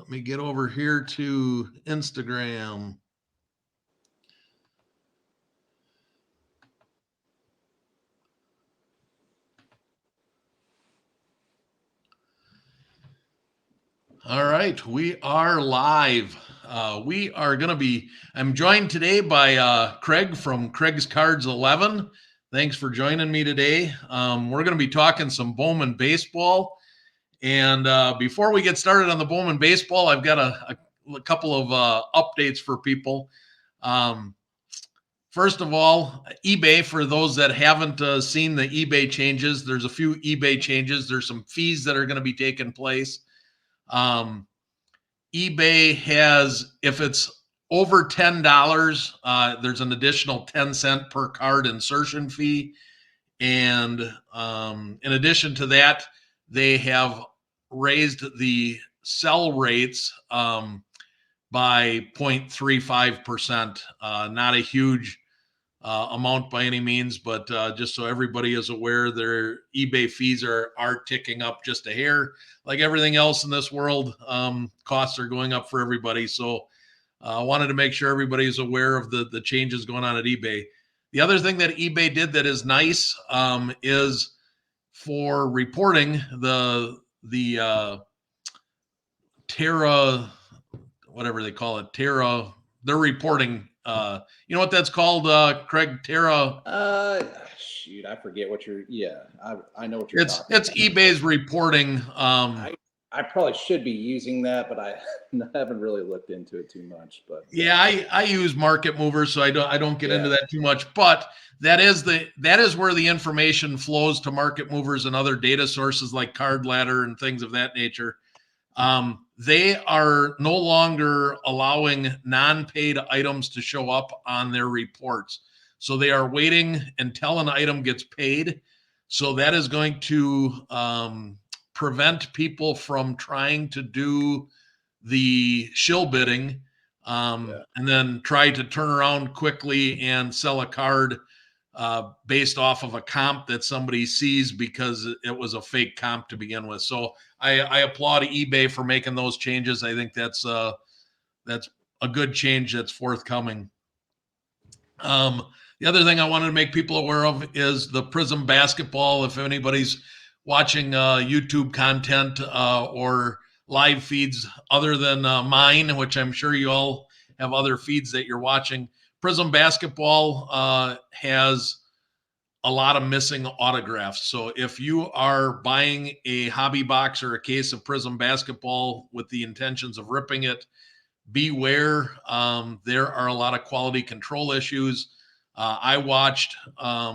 Let me get over here to Instagram. All right, we are live. I'm joined today by Craig from Craig's Cards 11. Thanks for joining me today. We're going to be talking some Bowman baseball. And before we get started on the Bowman baseball, I've got a couple of updates for people. First of all, eBay, for those that haven't seen the eBay changes, there's a few eBay changes. There's some fees that are going to be taking place. eBay has, if it's over $10, there's an additional 10-cent per card insertion fee. And in addition to that, they have raised the sell rates by 0.35%. Not a huge amount by any means, but just so everybody is aware, their eBay fees are ticking up just a hair. Like everything else in this world, costs are going up for everybody. So I wanted to make sure everybody is aware of the changes going on at eBay. The other thing that eBay did that is nice is for reporting the Terra, whatever they call it, Terra. They're reporting. You know what that's called, Craig? Terra. Shoot, I forget what you're. Yeah, I know what you're. It's eBay's reporting. I probably should be using that, but I haven't really looked into it too much. But yeah, I use market movers, so I don't get into that too much. But that is where the information flows to market movers and other data sources like Card Ladder and things of that nature. They are no longer allowing non-paid items to show up on their reports. So they are waiting until an item gets paid. So that is going to prevent people from trying to do the shill bidding and then try to turn around quickly and sell a card based off of a comp that somebody sees because it was a fake comp to begin with. So I applaud eBay for making those changes. I think that's a good change that's forthcoming. The other thing I wanted to make people aware of is the Prism basketball. If anybody's watching YouTube content or live feeds other than mine, which I'm sure you all have other feeds that you're watching, Prism basketball has a lot of missing autographs. So if you are buying a hobby box or a case of Prism basketball with the intentions of ripping it, beware. There are a lot of quality control issues. I watched a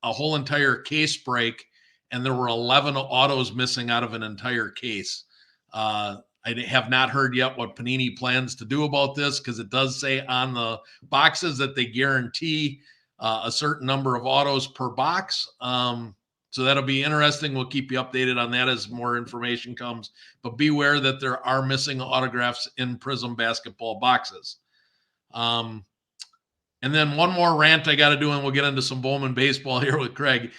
whole entire case break, and there were 11 autos missing out of an entire case. I have not heard yet what Panini plans to do about this, because it does say on the boxes that they guarantee a certain number of autos per box. So that'll be interesting. We'll keep you updated on that as more information comes. But beware that there are missing autographs in Prism basketball boxes. And then one more rant I got to do, and we'll get into some Bowman baseball here with Craig.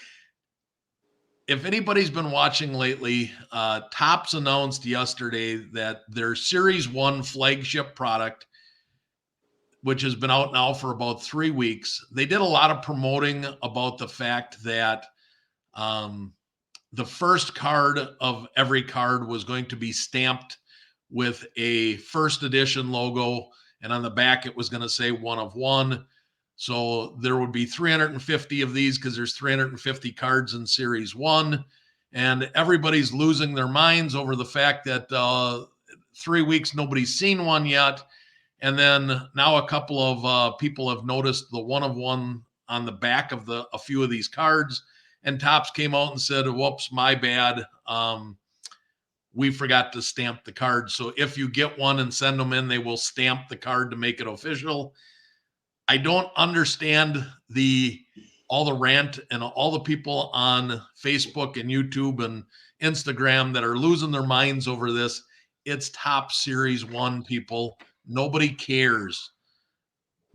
If anybody's been watching lately, Topps announced yesterday that their Series 1 flagship product, which has been out now for about 3 weeks, they did a lot of promoting about the fact that the first card of every card was going to be stamped with a first edition logo, and on the back it was going to say 1 of 1. So there would be 350 of these because there's 350 cards in Series 1, and everybody's losing their minds over the fact that 3 weeks nobody's seen one yet. And then now a couple of people have noticed the 1 of 1 on the back of a few of these cards. And Topps came out and said, whoops, my bad. We forgot to stamp the card. So if you get one and send them in, they will stamp the card to make it official. I don't understand all the rant and all the people on Facebook and YouTube and Instagram that are losing their minds over this. It's Topps Series 1, people. Nobody cares.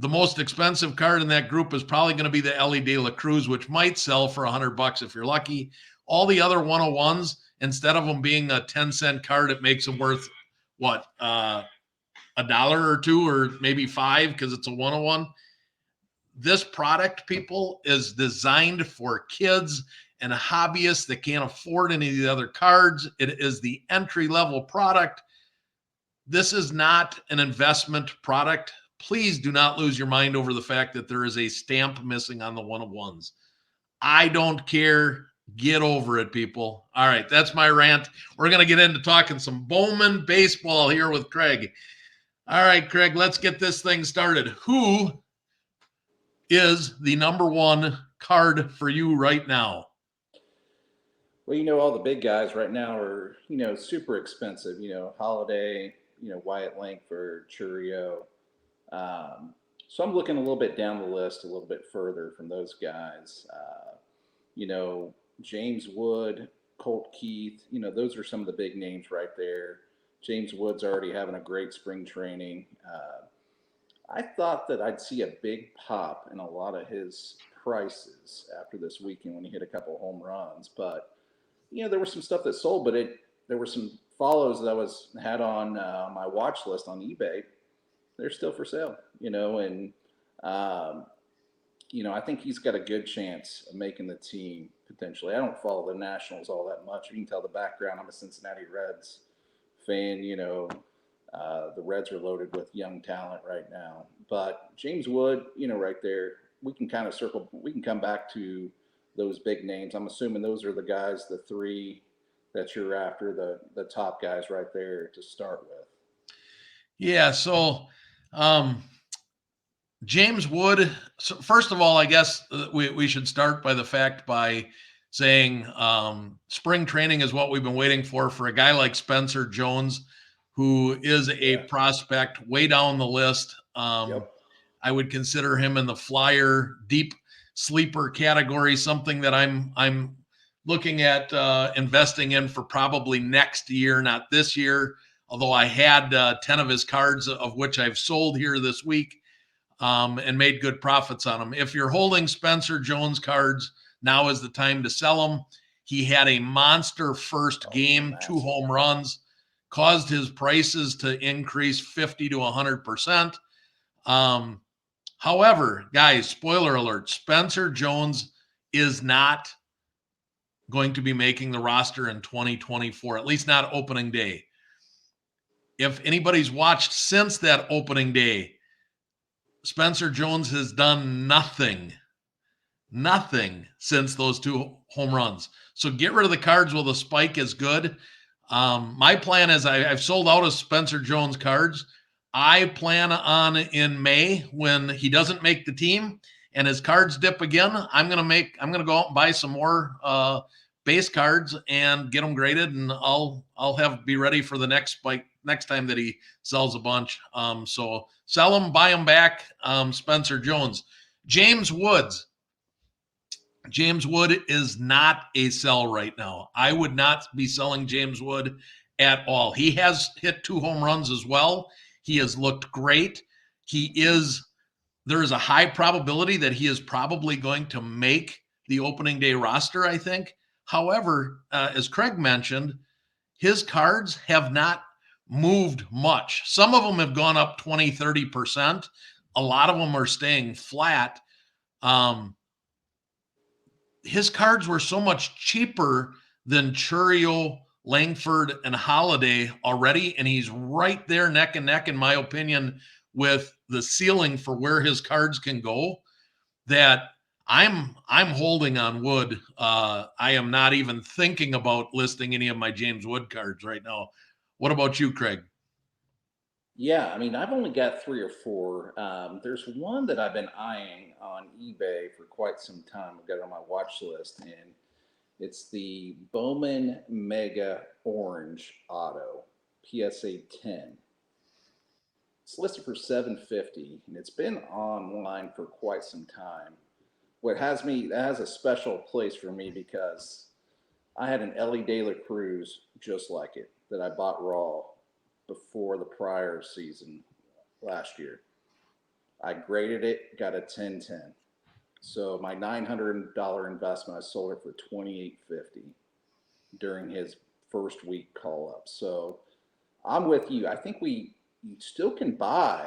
The most expensive card in that group is probably going to be the Ellie De La Cruz, which might sell for $100 if you're lucky. All the other 101s, instead of them being a 10-cent card, it makes them worth what, a dollar or two or maybe five because it's a 101. This product, people, is designed for kids and hobbyists that can't afford any of the other cards. It is the entry level product. This is not an investment product. Please do not lose your mind over the fact that there is a stamp missing on the 101s. I don't care. Get over it, people. All right, that's my rant. We're going to get into talking some Bowman baseball here with Craig. All right, Craig, let's get this thing started. Who is the number one card for you right now? Well, all the big guys right now are, super expensive. Holiday, Wyatt Langford, Churio. Um, so I'm looking a little bit down the list, a little bit further from those guys. You know, James Wood, Colt Keith, those are some of the big names right there. James Wood's already having a great spring training. I thought that I'd see a big pop in a lot of his prices after this weekend when he hit a couple home runs, but there was some stuff that sold, but there were some follows that I was had on my watch list on eBay. They're still for sale, and um, I think he's got a good chance of making the team potentially. I don't follow the Nationals all that much. You can tell the background. I'm a Cincinnati Reds fan. The Reds are loaded with young talent right now. But James Wood, right there, we can kind of circle. We can come back to those big names. I'm assuming those are the guys, the three that you're after, the top guys right there to start with. Yeah, so um, James Wood. So first of all, I guess we should start by the fact by saying spring training is what we've been waiting for a guy like Spencer Jones, who is a Yeah. prospect way down the list. Yep. I would consider him in the flyer deep sleeper category, something that I'm looking at investing in for probably next year, not this year. Although I had 10 of his cards, of which I've sold here this week and made good profits on them. If you're holding Spencer Jones cards, now is the time to sell them. He had a monster first Oh, game, two massive. home runs, caused his prices to increase 50 to 100%. Um, However, guys, spoiler alert, Spencer Jones is not going to be making the roster in 2024, at least not opening day. If anybody's watched since that opening day, Spencer Jones has done nothing since those two home runs. So get rid of the cards while the spike is good. My plan is I've sold out of Spencer Jones cards. I plan on in May when he doesn't make the team and his cards dip again. I'm gonna go out and buy some more base cards and get them graded, and I'll be ready for the next spike next time that he sells a bunch. So sell them, buy them back. Spencer Jones, James Woods. James Wood is not a sell right now. I would not be selling James Wood at all. He has hit two home runs as well. He has looked great. There is a high probability that he is probably going to make the opening day roster, I think. However, as Craig mentioned, his cards have not moved much. Some of them have gone up 20, 30%. A lot of them are staying flat. Um, his cards were so much cheaper than Churio, Langford, and Holiday already, and he's right there neck and neck, in my opinion, with the ceiling for where his cards can go. That I'm holding on Wood. I am not even thinking about listing any of my James Wood cards right now. What about you, Craig? Yeah, I mean, I've only got three or four. There's one that I've been eyeing on eBay for quite some time. I've got it on my watch list, and it's the Bowman Mega Orange Auto PSA 10. It's listed for 750, and it's been online for quite some time. That has a special place for me because I had an Ellie De La Cruz just like it that I bought raw before the prior season last year. I graded it, got a 10-10. So my $900 investment, I sold it for 2850 during his first week call up. So I'm with you. I think you still can buy.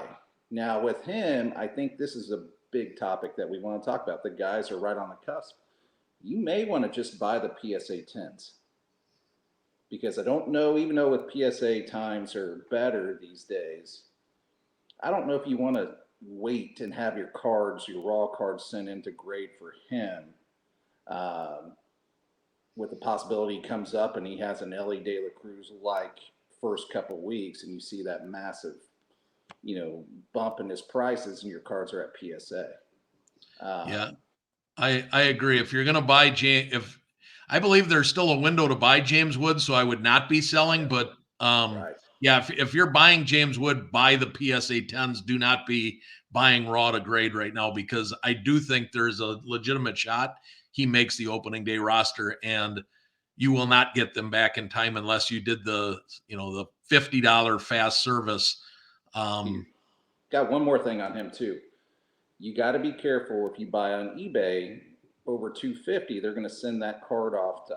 Now with him, I think this is a big topic that we want to talk about. The guys are right on the cusp. You may want to just buy the PSA 10s because I don't know, even though with PSA times are better these days, I don't know if you want to wait and have your cards, your raw cards sent in to grade for him. Um, with the possibility he comes up and he has an Ellie De La Cruz like first couple weeks, and you see that massive, bump in his prices, and your cards are at PSA. Yeah, Um, I agree. If you're going to buy James, if I believe there's still a window to buy James Wood, so I would not be selling. yeah, But right. yeah, if you're buying James Wood, buy the PSA 10s. Do not be buying raw to grade right now, because I do think there's a legitimate shot he makes the opening day roster, and you will not get them back in time unless you did the $50 fast service. Here, Um, got one more thing on him too. You got to be careful if you buy on eBay over 250. They're going to send that card off to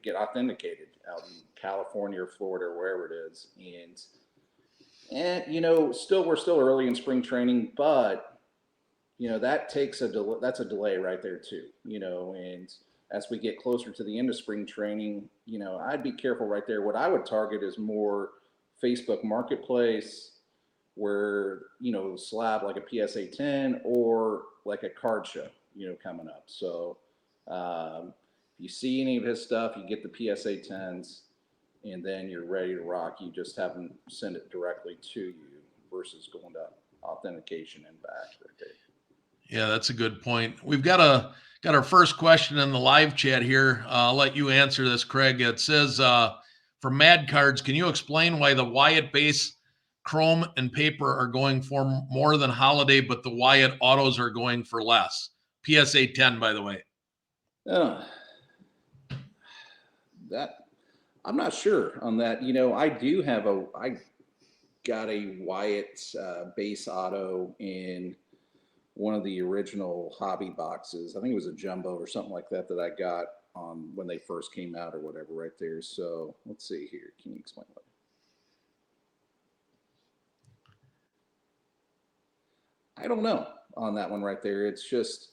get authenticated out in California or Florida or wherever it is. And still we're still early in spring training, but that takes that's a delay right there too. And as we get closer to the end of spring training, I'd be careful right there. What I would target is more Facebook Marketplace, where slab like a PSA 10 or like a card show, coming up. So if you see any of his stuff, you get the PSA 10s, and then you're ready to rock. You just have them send it directly to you versus going to authentication and back right there. Yeah, that's a good point. We've got our first question in the live chat here. I'll let you answer this, Craig. It says for Mad Cards, can you explain why the Wyatt base chrome and paper are going for more than holiday, but the Wyatt autos are going for less? PSA 10, by the way. Uh, that I'm not sure on that. I got a Wyatt base auto in one of the original hobby boxes. I think it was a jumbo or something like that I got on when they first came out or whatever right there. So let's see here. Can you explain what? I don't know on that one right there. It's just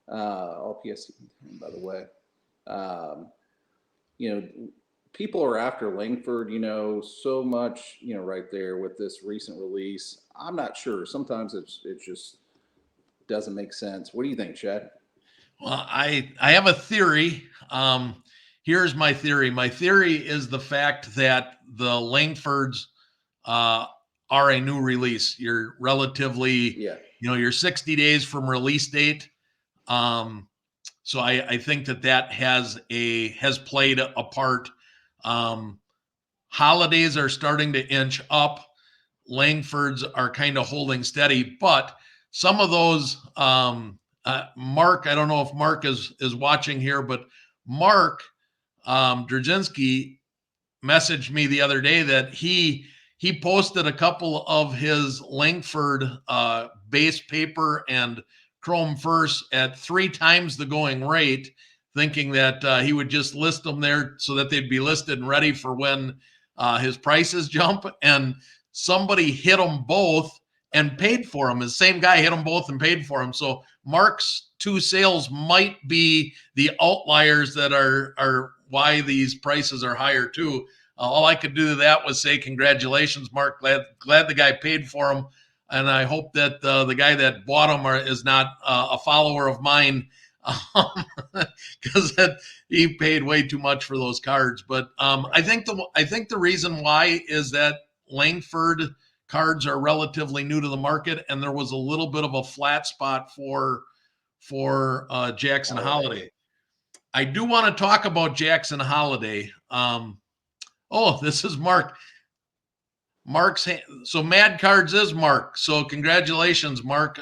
all PS by the way. Um, you know, people are after Langford, so much, right there with this recent release. I'm not sure. Sometimes it just doesn't make sense. What do you think, Chad? Well, I have a theory. Here's my theory. My theory is the fact that the Langfords uh, are a new release. You're relatively, Yeah. you're 60 days from release date. Um, so I think that has played a part. Um, Holidays are starting to inch up. Langfords are kind of holding steady, but some of those, Mark, I don't know if Mark is watching here, but Mark Drzinski messaged me the other day that he posted a couple of his Langford base paper and chrome first at 3 times the going rate, thinking that he would just list them there so that they'd be listed and ready for when his prices jump. And somebody hit them both and paid for them. The same guy hit them both and paid for them. So Mark's 2 sales might be the outliers that are why these prices are higher too. All I could do to that was say congratulations, Mark. Glad the guy paid for them, and I hope that the guy that bought them is not a follower of mine, because he paid way too much for those cards. But Right. I think the reason why is that Langford cards are relatively new to the market, and there was a little bit of a flat spot for Jackson Holiday. Holiday. I do want to talk about Jackson Holiday. Oh, this is Mark. So Mad Cards is Mark. So congratulations, Mark.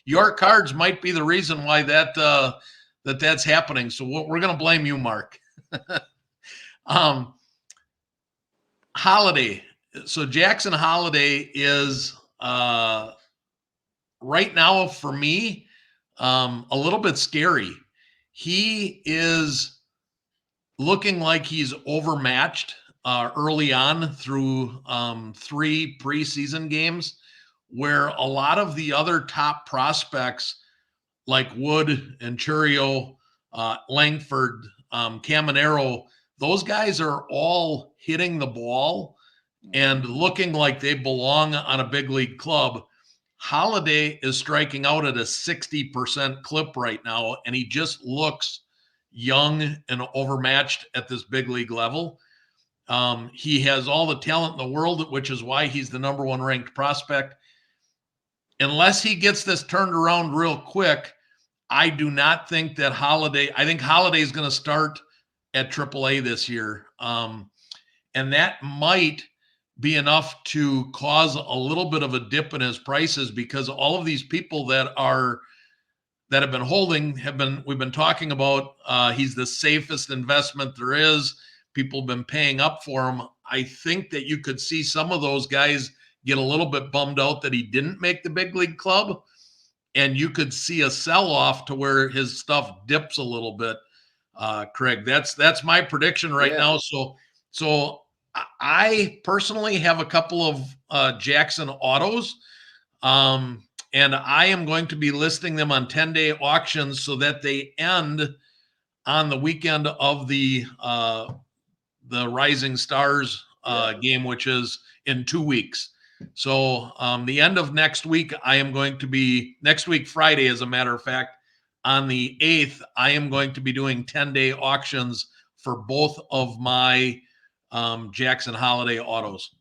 Your cards might be the reason why that's happening. So we're going to blame you, Mark. um, Holiday. So Jackson Holiday is right now for me a little bit scary. He is looking like he's overmatched. early on through 3 preseason games, where a lot of the other top prospects like Wood and Churio, Langford, Caminero, those guys are all hitting the ball and looking like they belong on a big league club. Holiday is striking out at a 60% clip right now, and he just looks young and overmatched at this big league level. He has all the talent in the world, which is why he's the number one ranked prospect. Unless he gets this turned around real quick, I do not think that Holiday. I think Holiday is going to start at AAA this year, and that might be enough to cause a little bit of a dip in his prices because all of these people that have been holding we've been talking about. He's the safest investment there is. People have been paying up for him. I think that you could see some of those guys get a little bit bummed out that he didn't make the big league club, and you could see a sell off to where his stuff dips a little bit. Craig, that's my prediction right Yeah. now. So I personally have a couple of Jackson autos, and I am going to be listing them on 10-day auctions so that they end on the weekend of the Rising Stars game, which is in 2 weeks. So the end of next week, I am going to be next week, Friday, as a matter of fact, on the 8th, I am going to be doing 10-day auctions for both of my Jackson Holiday autos.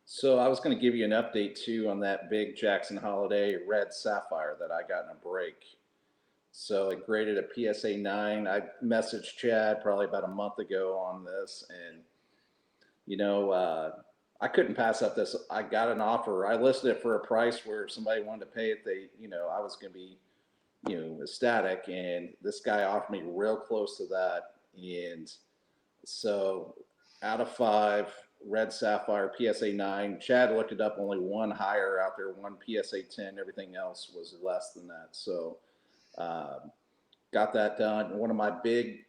So I was going to give you an update too on that big Jackson Holiday red sapphire that I got in a break. So it graded a PSA 9. I messaged Chad probably about a month ago on this, and you know, I couldn't pass up this. I got an offer. I listed it for a price where if somebody wanted to pay it, I was going to be, ecstatic. And this guy offered me real close to that. And so out of 5, red sapphire, PSA 9. Chad looked it up, only one higher out there, one PSA 10. Everything else was less than that. So got that done. One of my big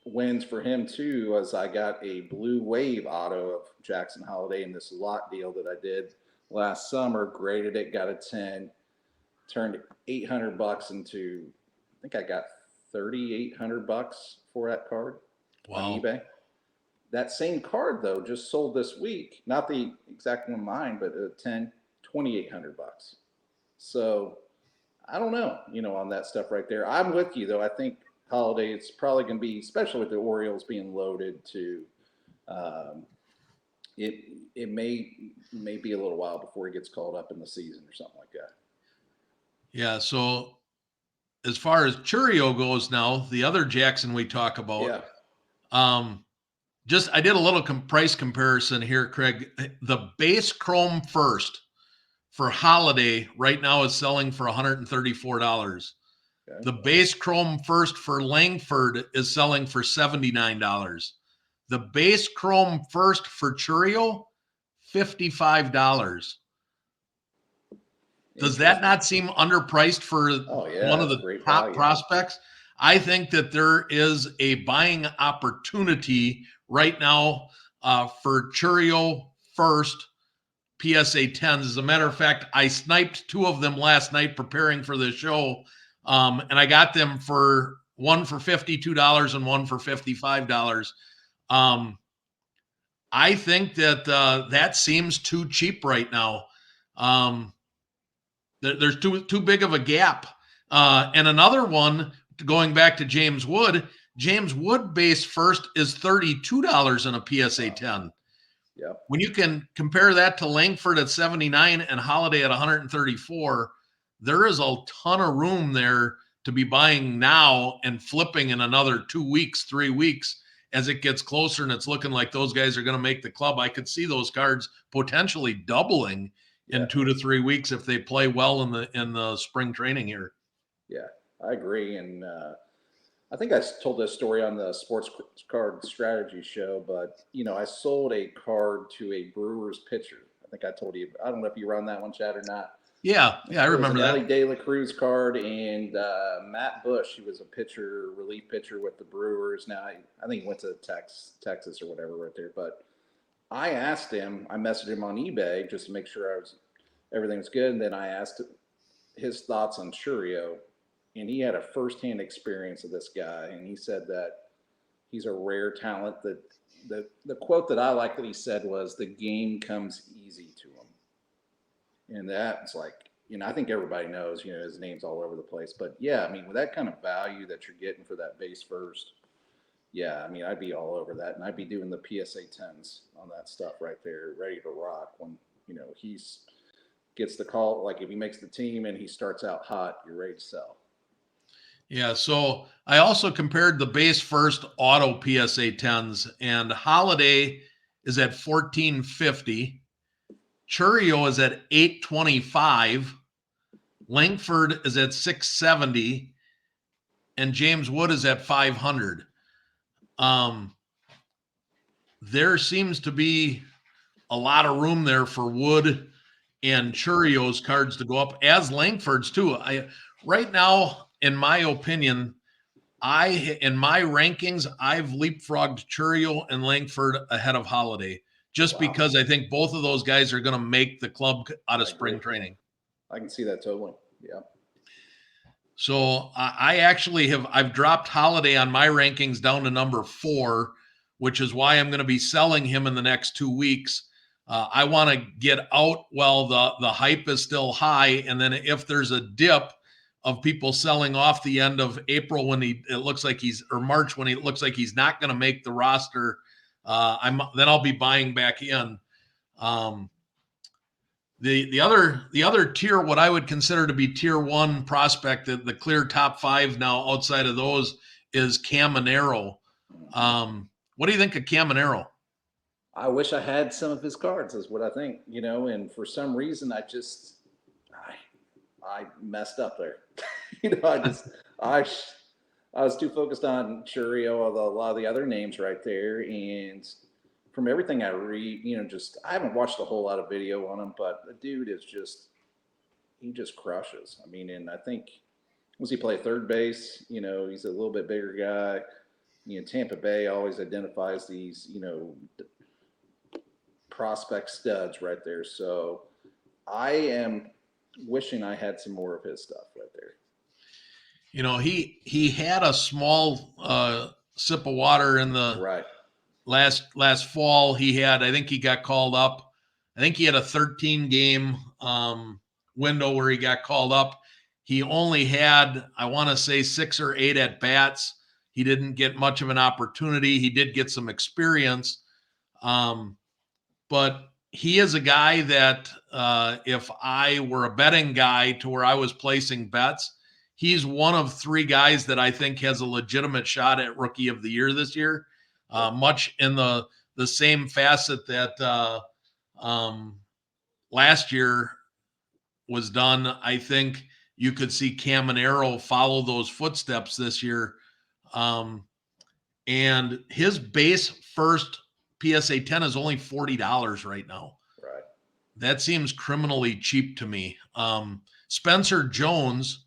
wins for him too was I got a blue wave auto of Jackson Holiday in this lot deal that I did last summer. Graded it, got a 10, turned $800 into, I think I got $3,800 for that card on Wow. eBay. That same card though just sold this week, not the exact one mine, but a 10, $2,800. So I don't know, on that stuff right there. I'm with you though. I think Holiday, it's probably going to be, especially with the Orioles being loaded to, um, it may be a little while before he gets called up in the season or something like that. Yeah. So as far as Churio goes now, the other Jackson we talk about, Yeah. um, just I did a little price comparison here, Craig. The base chrome first for Holiday right now is selling for $134. Okay. The base chrome first for Langford is selling for $79. The base chrome first for Churio, $55. Does that Interesting. not seem underpriced for Oh yeah, one of that's the great top value. prospects? I think that there is a buying opportunity right now for Churio first PSA 10s. As a matter of fact, I sniped 2 of them last night preparing for the show, and I got them for one for $52 and one for $55. Um, I think that that seems too cheap right now. Um, there's too big of a gap. And another one, going back to James Wood, James Wood base first is $32 in a PSA 10. Yep. When you can compare that to Langford at 79 and Holiday at 134, there is a ton of room there to be buying now and flipping in another 2 weeks, 3 weeks as it gets closer and it's looking like those guys are going to make the club. I could see those cards potentially doubling Yeah. in 2 to 3 weeks if they play well in the spring training here. Yeah. I agree. And I think I told this story on the Sports Card Strategy show, but I sold a card to a Brewers pitcher. I think I told you. I don't know if you run that one, Chad, or not. Yeah, I There was an remember that. Ellie De La Cruz card and Matt Bush. He was a pitcher, relief pitcher with the Brewers. Now I think he went to Texas or whatever right there. But I asked him. I messaged him on eBay just to make sure everything was good. And then I asked his thoughts on Churio, and he had a firsthand experience of this guy, and he said that he's a rare talent. That the quote that I like that he said was, "The game comes easy to him," and that's like, I think everybody knows, his name's all over the place. But yeah, I mean, with that kind of value that you're getting for that base first, yeah, I mean, I'd be all over that, and I'd be doing the PSA tens on that stuff right there, ready to rock when he's gets the call. Like if he makes the team and he starts out hot, you're ready to sell. Yeah, so I also compared the base first auto PSA 10s, and Holiday is at 1450. Churio is at 825. Langford is at 670. And James Wood is at 500. There seems to be a lot of room there for Wood and Churio's cards to go up, as Langford's too. Right now, in my opinion, in my rankings, I've leapfrogged Churio and Langford ahead of Holiday, just Wow. because I think both of those guys are going to make the club out of I spring agree. training. I can see that totally. Yeah. So I actually I've dropped Holiday on my rankings down to number 4, which is why I'm going to be selling him in the next 2 weeks. I want to get out while the hype is still high, and then if there's a dip of people selling off the end of April when it looks like or March when it looks like he's not going to make the roster, then I'll be buying back in. The other tier, what I would consider to be tier 1 prospect, the clear top 5 now outside of those, is Caminero. What do you think of Caminero? I wish I had some of his cards, is what I think, and for some reason I messed up there. I I was too focused on Churio, a lot of the other names right there, and from everything I read, just I haven't watched a whole lot of video on him, but the dude is he just crushes. I mean, and I think once he play third base, he's a little bit bigger guy. Tampa Bay always identifies these, prospect studs right there. So I am wishing I had some more of his stuff right there. He had a small sip of water in the Right. last fall. I think he got called up. I think he had a 13 game window where he got called up. He only had, I want to say, 6 or 8 at bats. He didn't get much of an opportunity. He did get some experience. But he is a guy that if I were a betting guy to where I was placing bets, he's one of 3 guys that I think has a legitimate shot at Rookie of the Year this year, much in the same facet that last year was done. I think you could see Caminero follow those footsteps this year. And his base first PSA 10 is only $40 right now. Right. That seems criminally cheap to me. Spencer Jones,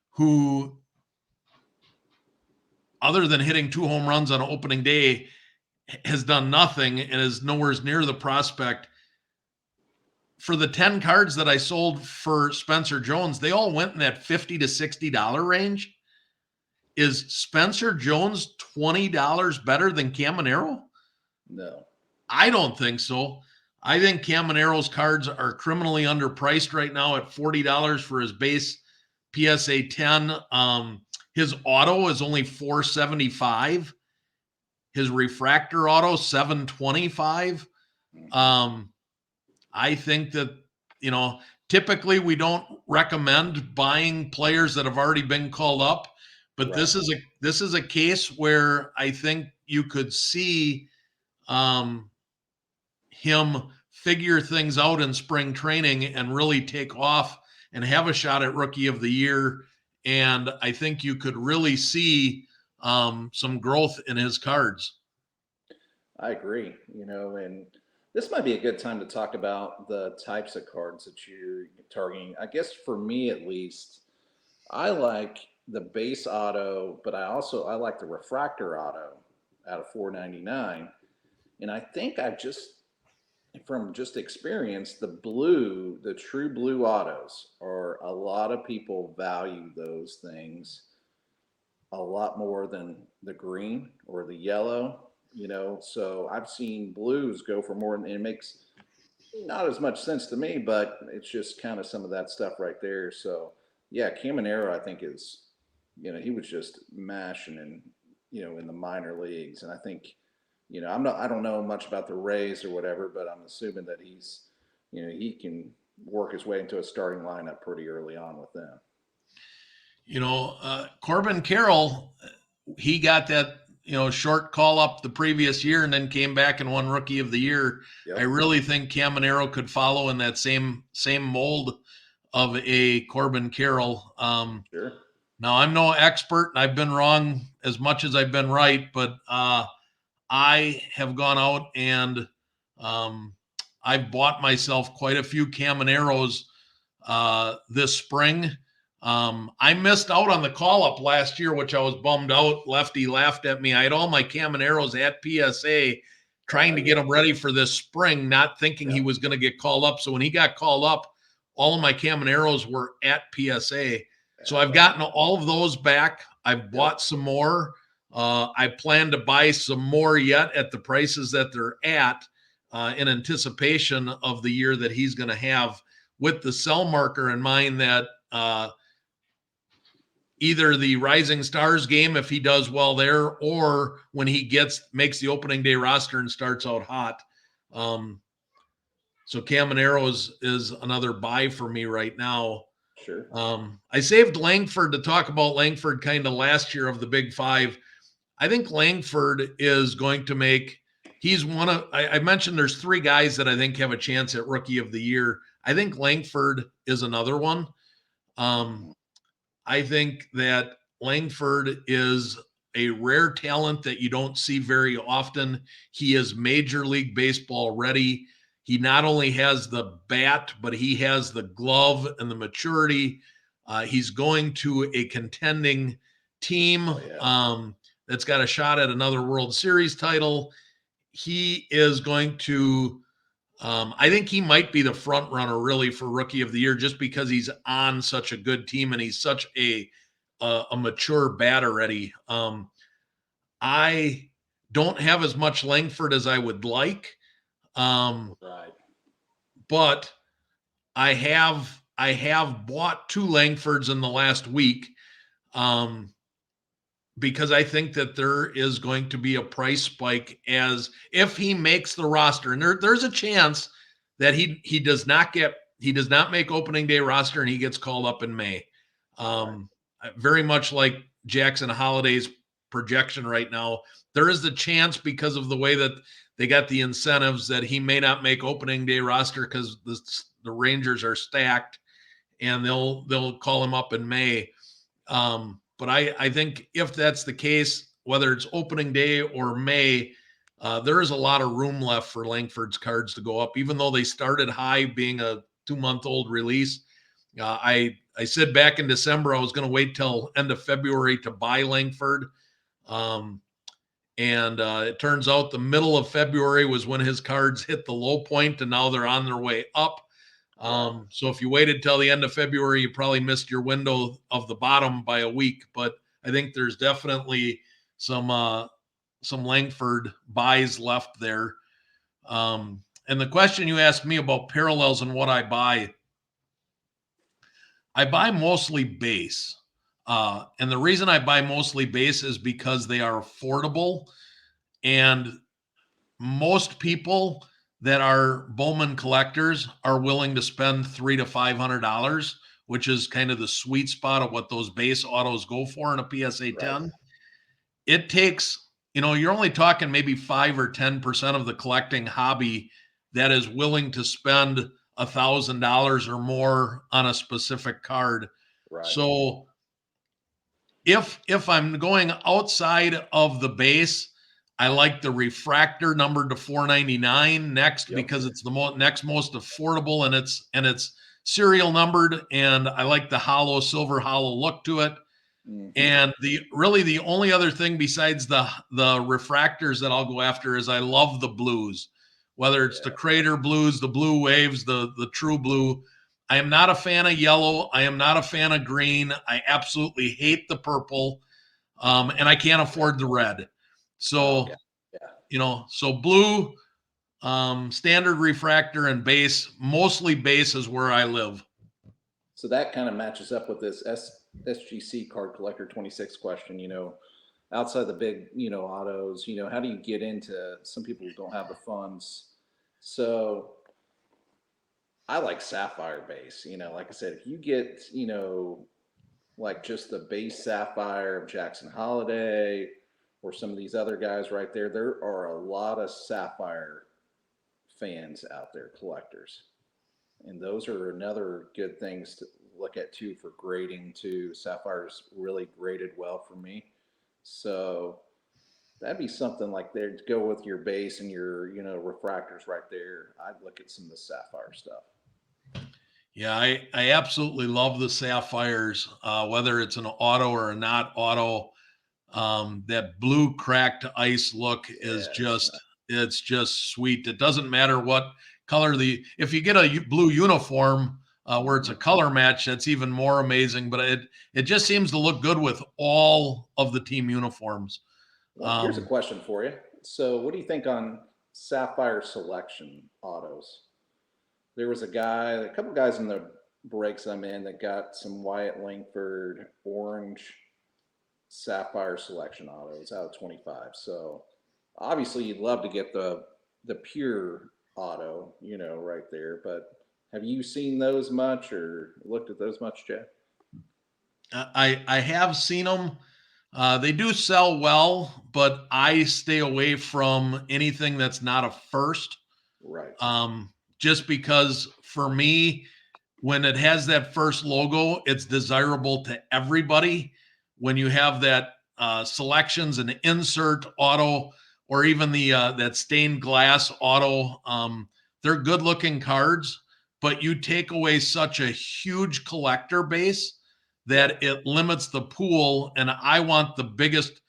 who, other than hitting 2 home runs on opening day, has done nothing and is nowhere near the prospect. For the 10 cards that I sold for Spencer Jones, they all went in that $50 to $60 range. Is Spencer Jones $20 better than Caminero? No. I don't think so. I think Caminero's cards are criminally underpriced right now at $40 for his base PSA 10. His auto is only $475. His refractor auto $725. I think that, typically we don't recommend buying players that have already been called up, but Right. this is a case where I think you could see him figure things out in spring training and really take off and have a shot at Rookie of the Year. And I think you could really see some growth in his cards. I agree. And This might be a good time to talk about the types of cards that you're targeting. I guess for me at least, I like the base auto, but I like the refractor auto out of 499. And I think I just from just experience, the true blue autos are a lot of people value those things a lot more than the green or the yellow, So I've seen blues go for more, and it makes not as much sense to me, but it's just kind of some of that stuff right there. So yeah, Caminero, I think he was just mashing in the minor leagues, and I think, I don't know much about the Rays or whatever, but I'm assuming that he can work his way into a starting lineup pretty early on with them. Corbin Carroll, he got that short call up the previous year and then came back and won Rookie of the Year. I Yep, really think Caminero could follow in that same mold of a Corbin Carroll. sure. Now I'm no expert, and I've been wrong as much as I've been right, but I have gone out and um, I've bought myself quite a few Camineros this spring. I missed out on the call up last year, which I was bummed out. Lefty laughed at me. I had all my Camineros at PSA trying to get Yeah, him ready for this spring, not thinking he yep, was going to get called up. So when he got called up, all of my Camineros were at PSA. So that's I've awesome. gotten all of those back. I've Yep, bought some more. I plan to buy some more yet at the prices that they're at in anticipation of the year that he's going to have, with the sell marker in mind that either the Rising Stars game, if he does well there, or when he makes the opening day roster and starts out hot. Um, so Caminero is another buy for me right now. sure. I saved Langford to talk about Langford kind of last year of the Big Five. I think Langford is going to make. He's one of. I mentioned there's three guys that I think have a chance at Rookie of the Year. I think Langford is another one. Um, Mhm. I think that Langford is a rare talent that you don't see very often. He is Major League Baseball ready. He not only has the bat, but he has the glove and the maturity. He's going to a contending team Oh yeah, that's got a shot at another World Series title. He is going to I think he might be the front runner really for Rookie of the Year, just because he's on such a good team and he's such a mature bat already. I don't have as much Langford as I would like, um, right. but I have bought two Langfords in the last week, um, because I think that there is going to be a price spike as if he makes the roster, and there's a chance that he does not make opening day roster and he gets called up in May. Right. Um, Very much like Jackson Holiday's projection right now, there is the chance, because of the way that they got the incentives, that he may not make opening day roster because the Rangers are stacked and they'll call him up in May. But I think if that's the case, whether it's opening day or May, there is a lot of room left for Langford's cards to go up, even though they started high, being a 2 month old release. I said back in December I was going to wait till end of February to buy Langford, um, and it turns out the middle of February was when his cards hit the low point, and now they're on their way up. Right. So if you waited till the end of February, you probably missed your window of the bottom by a week. But I think there's definitely some Langford buys left there. And the question you asked me about parallels and what I buy mostly base. And the reason I buy mostly base is because they are affordable, and most people that are Bowman collectors are willing to spend $300 to $500, which is kind of the sweet spot of what those base autos go for in a PSA Right. 10. It takes, you're only talking maybe 5 or 10% of the collecting hobby that is willing to spend $1,000 or more on a specific card. Right. So if I'm going outside of the base, I like the refractor numbered to 499 next Yep. because it's the next most affordable, and it's serial numbered, and I like the hollow silver hollow look to it. Mm-hmm. And the only other thing besides the refractors that I'll go after is I love the blues, whether it's the Yeah. Crater blues, the blue waves, the true blue. I am not a fan of yellow. I am not a fan of green. I absolutely hate the purple, and I can't Yeah. afford the red. Oh, okay. So Yeah. so blue, standard refractor, and base. Mostly base is where I live. So that kind of matches up with this SGC card collector 26 question. Outside the big, autos, how do you get into? Some people don't have the funds, so I like sapphire base. Like I said, if you get, like just the base sapphire of Jackson Holiday or some of these other guys right there, there are a lot of sapphire fans out there, collectors. And those are another good things to look at too for grading too. Sapphire's really graded well for me. So that'd be something like there to go with your base and your, refractors right there. I'd look at some of the sapphire stuff. Yeah, I absolutely love the sapphires, whether it's an auto or a not auto. That blue cracked ice look is Yeah, it's not. it's just sweet. It doesn't matter what color if you get a blue uniform where it's a Mhm. color match, that's even more amazing. But it just seems to look good with all of the team uniforms. Well, here's a Um, question for you. So, what do you think on sapphire selection autos? There was a couple guys in the breaks I'm in that got some Wyatt Langford orange sapphire selection autos out of 25. So obviously you'd love to get the pure auto, right there. But have you seen those much or looked at those much, Jeff? I have seen them. They do sell well, but I stay away from anything that's not a first. Right. Just because for me, when it has that first logo, it's desirable to everybody. When you have that selections and insert auto, or even the that stained glass auto, they're good looking cards, but you take away such a huge collector base that Yep. it limits the pool. And I want the biggest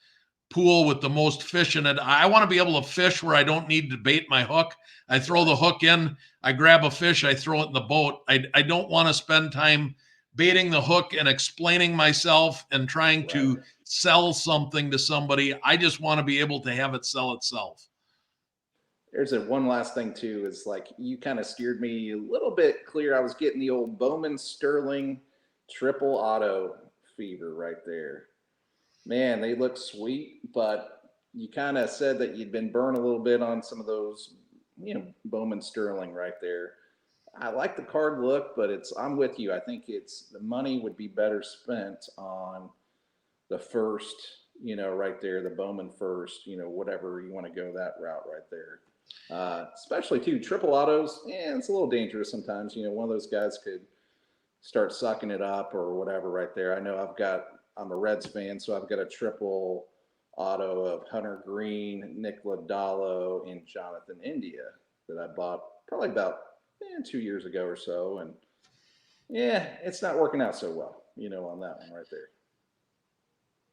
pool with the most fish in it. I want to be able to fish where I don't need to bait my hook. I throw Right. the hook in, I grab a fish, I throw it in the boat. I don't want to spend time baiting the hook and explaining myself and trying Right. to sell something to somebody. I just want to be able to have it sell itself. There's a one last thing too, is like you kind of steered me a little bit clear. I was getting the old Bowman Sterling triple auto fever right there. Man, they look sweet, but you kind of said that you'd been burned a little bit on some of those, Bowman Sterling right there. I like the card look, but I'm with you. I think it's the money would be better spent on the first, right there, the Bowman first, whatever you want to go that route right there. Especially too, triple autos, it's a little dangerous sometimes. One of those guys could start sucking it up or whatever right there. I know I'm a Reds fan, so I've got a triple auto of Hunter Green, Nick Lodolo, and Jonathan India that I bought probably about 2 years ago or so. And yeah, it's not working out so well, on that one right there.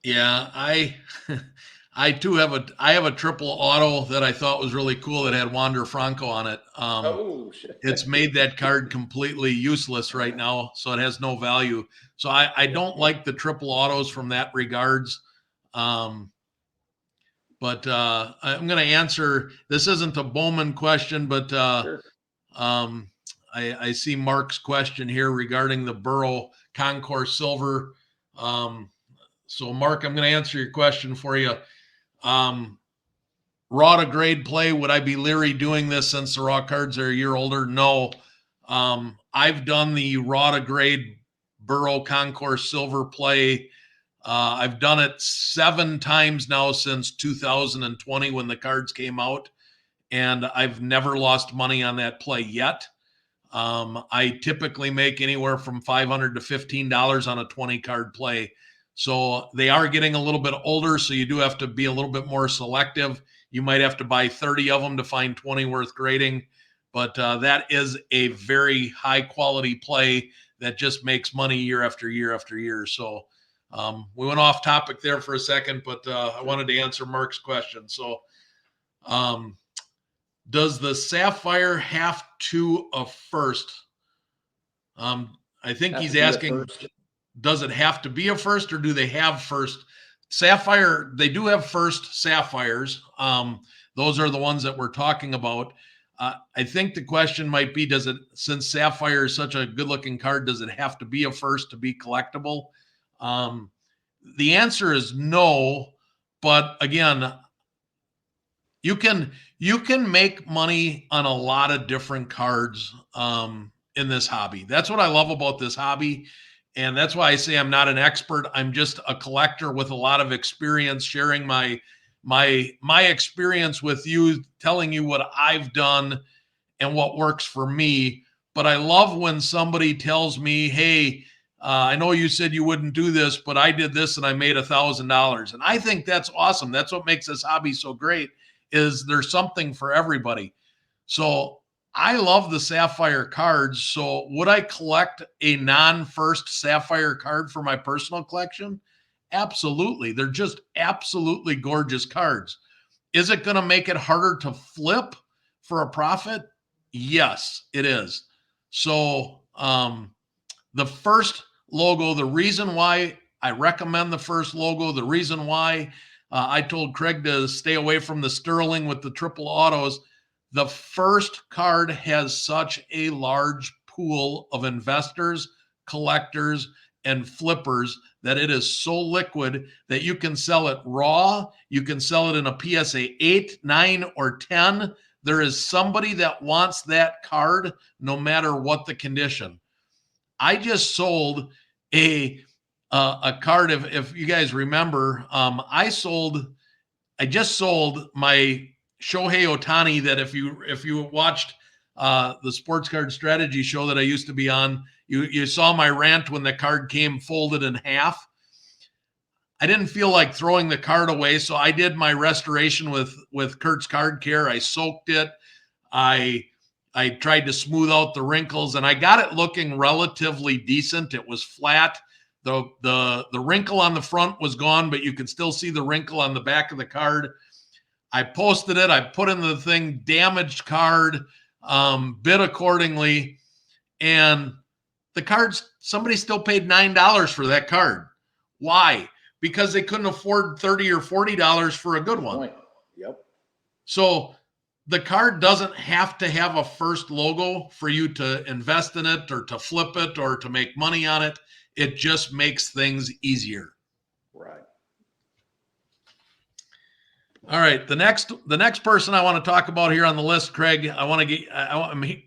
Yeah, I too have a triple auto that I thought was really cool that had Wander Franco on it. Oh, shit. It's made that card completely useless right now, so it has no value. So I Yeah, don't like the triple autos from that regards. Um, but I'm going to answer. This isn't a Bowman question, but sure. um, I see Mark's question here regarding the Burrow Concourse Silver. Um, so, Mark, I'm going to answer your question for you. Um, Raw to grade play, would I be leery doing this since the raw cards are a year older? No. I've done the raw to grade Burrow Concourse Silver play. I've done it 7 times now since 2020 when the cards came out, and I've never lost money on that play yet. I typically make anywhere from $500 to $15 on a 20 card play. So they are getting a little bit older, so you do have to be a little bit more selective. You might have to buy 30 of them to find 20 worth grading, but that is a very high quality play that just makes money year after year after year. So we went off topic there for a second, but I wanted to answer Mark's question. So um, does the Sapphire have to a first? I think Have he's to be a asking, first. does it have to be a first or do they have first? Sapphire, they do have first Sapphires. Those are the ones that we're talking about. I think the question might be, does it, since Sapphire is such a good looking card, does it have to be a first to be collectible? The answer is no, but again, you can make money on a lot of different cards in this hobby. That's what I love about this hobby, and that's why I say I'm not an expert. I'm just a collector with a lot of experience, sharing my experience with you, telling you what I've done and what works for me. But I love when somebody tells me, "Hey, I know you said you wouldn't do this, but I did this and I made $1,000." And I think that's awesome. That's what makes this hobby so great. Is there's something for everybody. So I love the Sapphire cards. So would I collect a non-first Sapphire card for my personal collection? Absolutely. They're just absolutely gorgeous cards. Is it going to make it harder to flip for a profit? Yes, it is. So the first logo, the reason why I recommend the first logo, the reason why I told Craig to stay away from the Sterling with the triple autos, the first card has such a large pool of investors, collectors, and flippers that it is so liquid that you can sell it raw. You can sell it in a PSA 8, 9, or 10. There is somebody that wants that card no matter what the condition. I just sold a card. If you guys remember, I just sold my Shohei Ohtani. That if you watched the Sports Card Strategy show that I used to be on, you saw my rant when the card came folded in half. I didn't feel like throwing the card away, so I did my restoration with Kurt's Card Care. I soaked it. I I tried to smooth out the wrinkles, and I got it looking relatively decent. It was flat. The wrinkle on the front was gone, but you could still see the wrinkle on the back of the card. I posted it. I put in the thing damaged card, bid accordingly, and the cards, somebody still paid $9 for that card. Why? Because they couldn't afford $30 or $40 for a good one. Point. Yep. So the card doesn't have to have a first logo for you to invest in it or to flip it or to make money on it. It just makes things easier. Right. All right, the next person I want to talk about here on the list, Craig. I'm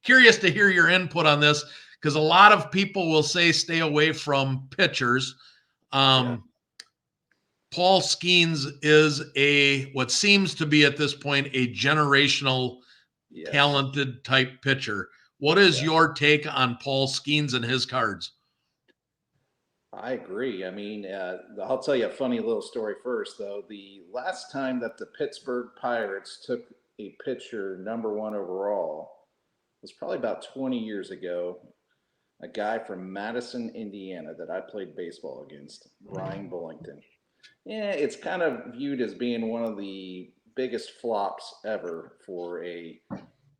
curious to hear your input on this because a lot of people will say stay away from pitchers. Yeah. Paul Skeens is what seems to be at this point a generational Yes. talented type pitcher. What is Yeah. your take on Paul Skeens and his cards? I agree. I mean, I'll tell you a funny little story first, though. The last time that the Pittsburgh Pirates took a pitcher #1 overall was probably about 20 years ago. A guy from Madison, Indiana, that I played baseball against, Ryan Bullington. Yeah, it's kind of viewed as being one of the biggest flops ever for a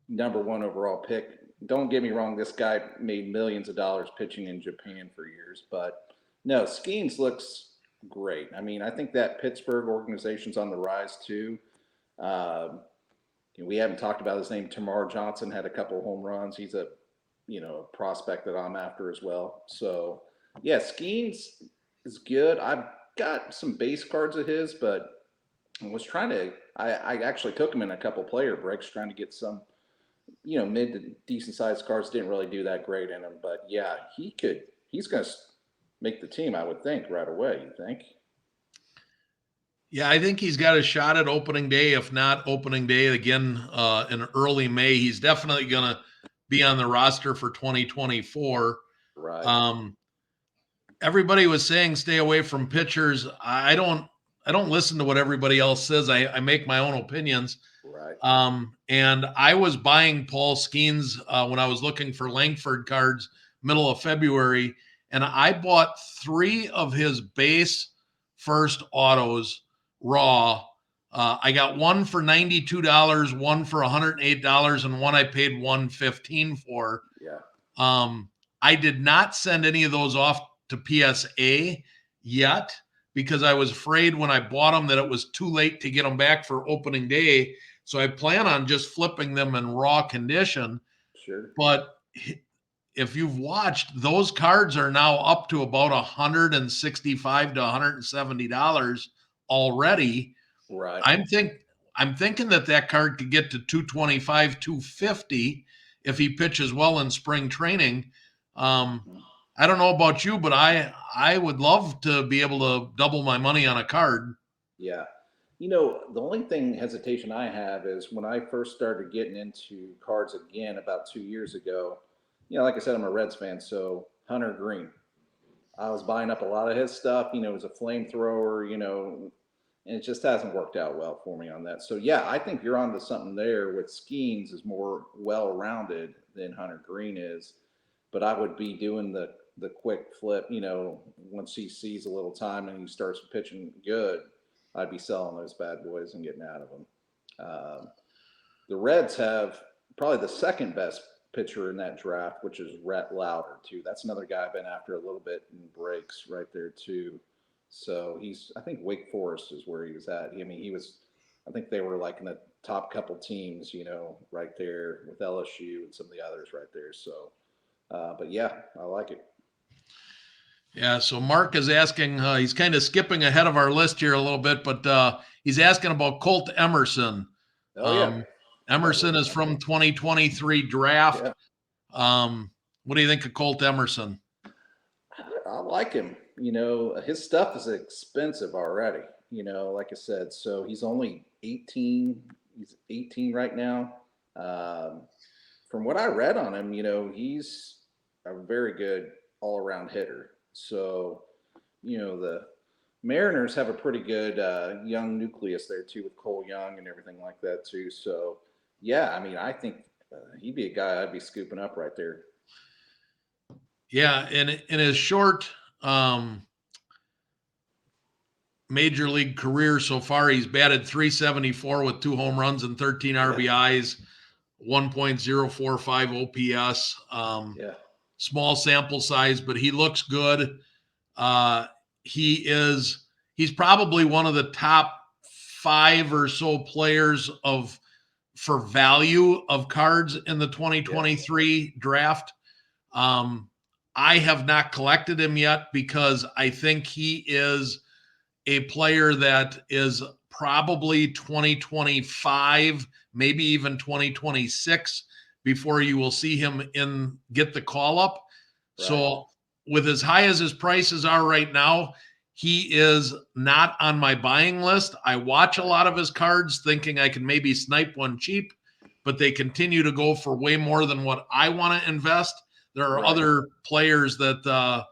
#1 overall pick. Don't get me wrong, this guy made millions of dollars pitching in Japan for years, but no, Skeens looks great. I mean, I think that Pittsburgh organization's on the rise too. Um, we haven't talked about his name. Tamar Johnson had a couple home runs. He's a prospect that I'm after as well. So yeah, Skeens is good. I've got some base cards of his, but I was trying to. I actually took him in a couple player breaks, trying to get some mid to decent sized cards. Didn't really do that great in him, but yeah, he's going to make the team, I would think, right away. You think? Yeah, I think he's got a shot at opening day. If not opening day again in early May, he's definitely going to be on the roster for 2024. Right. Everybody was saying stay away from pitchers. I don't. don't listen to what everybody else says. I make my own opinions. Right. And I was buying Paul Skeens when I was looking for Langford cards middle of February, and I bought 3 of his base first autos raw. I got one for $92, one for $108, and one I paid $115 for. Yeah. I did not send any of those off to PSA yet because I was afraid when I bought them that it was too late to get them back for opening day. So I plan on just flipping them in raw condition. Sure. But if you've watched, those cards are now up to about $165 to $170 already. Right. I'm thinking that card could get to 225, 250 if he pitches well in spring training. I don't know about you, but I would love to be able to double my money on a card. Yeah. The only hesitation I have is when I first started getting into cards again about 2 years ago. Like I said, I'm a Reds fan, so Hunter Green. I was buying up a lot of his stuff. It was a flamethrower. And it just hasn't worked out well for me on that. So yeah, I think you're onto something there. With Skeens is more well-rounded than Hunter Green is, but I would be doing the quick flip. Once he sees a little time and he starts pitching good, I'd be selling those bad boys and getting out of them. The Reds have probably the second best pitcher in that draft, which is Rhett Lauder too. That's another guy I've been after a little bit in breaks right there too. So I think Wake Forest is where he was at. I think they were like in the top couple teams, right there with LSU and some of the others right there. So, but yeah, I like it. Yeah, so Mark is asking, he's kind of skipping ahead of our list here a little bit, but he's asking about Colt Emerson. Oh yeah. Emerson is from 2023 draft. Yeah. What do you think of Colt Emerson? I like him. His stuff is expensive already, like I said. So he's only 18. He's 18 right now. From what I read on him, he's a very good all around hitter. So, the Mariners have a pretty good young nucleus there too with Cole Young and everything like that too. So, yeah, I think he'd be a guy I'd be scooping up right there. Yeah, in his short major league career so far, he's batted .374 with 2 home runs and 13 RBIs, 1.045 OPS. Yeah. Small sample size, but he looks good. He's probably one of the top 5 or so players for value of cards in the 2023 draft. I have not collected him yet because I think he is a player that is probably 2025, maybe even 2026 before you will see him get the call up. Right. So with as high as his prices are right now, he is not on my buying list. I watch a lot of his cards thinking I can maybe snipe one cheap, but they continue to go for way more than what I want to invest. There are other players that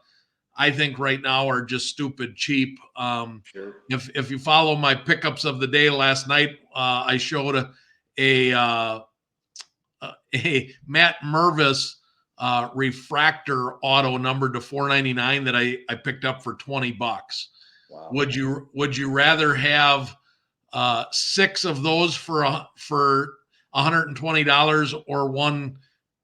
I think right now are just stupid cheap. Sure. If you follow my pickups of the day last night, I showed a Matt Mervis refractor auto numbered to 499 that I picked up for $20. Wow. Would you rather have 6 of those for $120 or one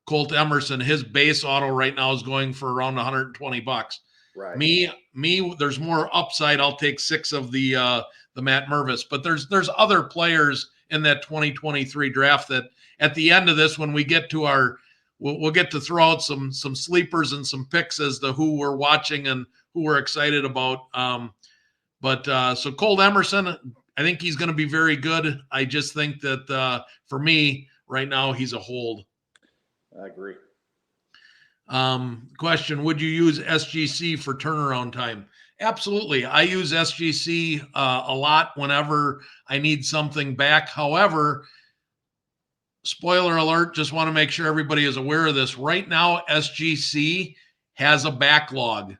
Colt Emerson? His base auto right now is going for around $120. Right. Me, there's more upside. I'll take 6 of the Matt Mervis, but there's other players in that 2023 draft that at the end of this, when we get to we'll get to throw out some sleepers and some picks as to who we're watching and who we're excited about. So Colt Emerson, I think he's going to be very good. I just think that for me right now, he's a hold. I agree. Question: would you use SGC for turnaround time? Absolutely. I use SGC a lot whenever I need something back. However, spoiler alert, just want to make sure everybody is aware of this. Right now, SGC has a backlog.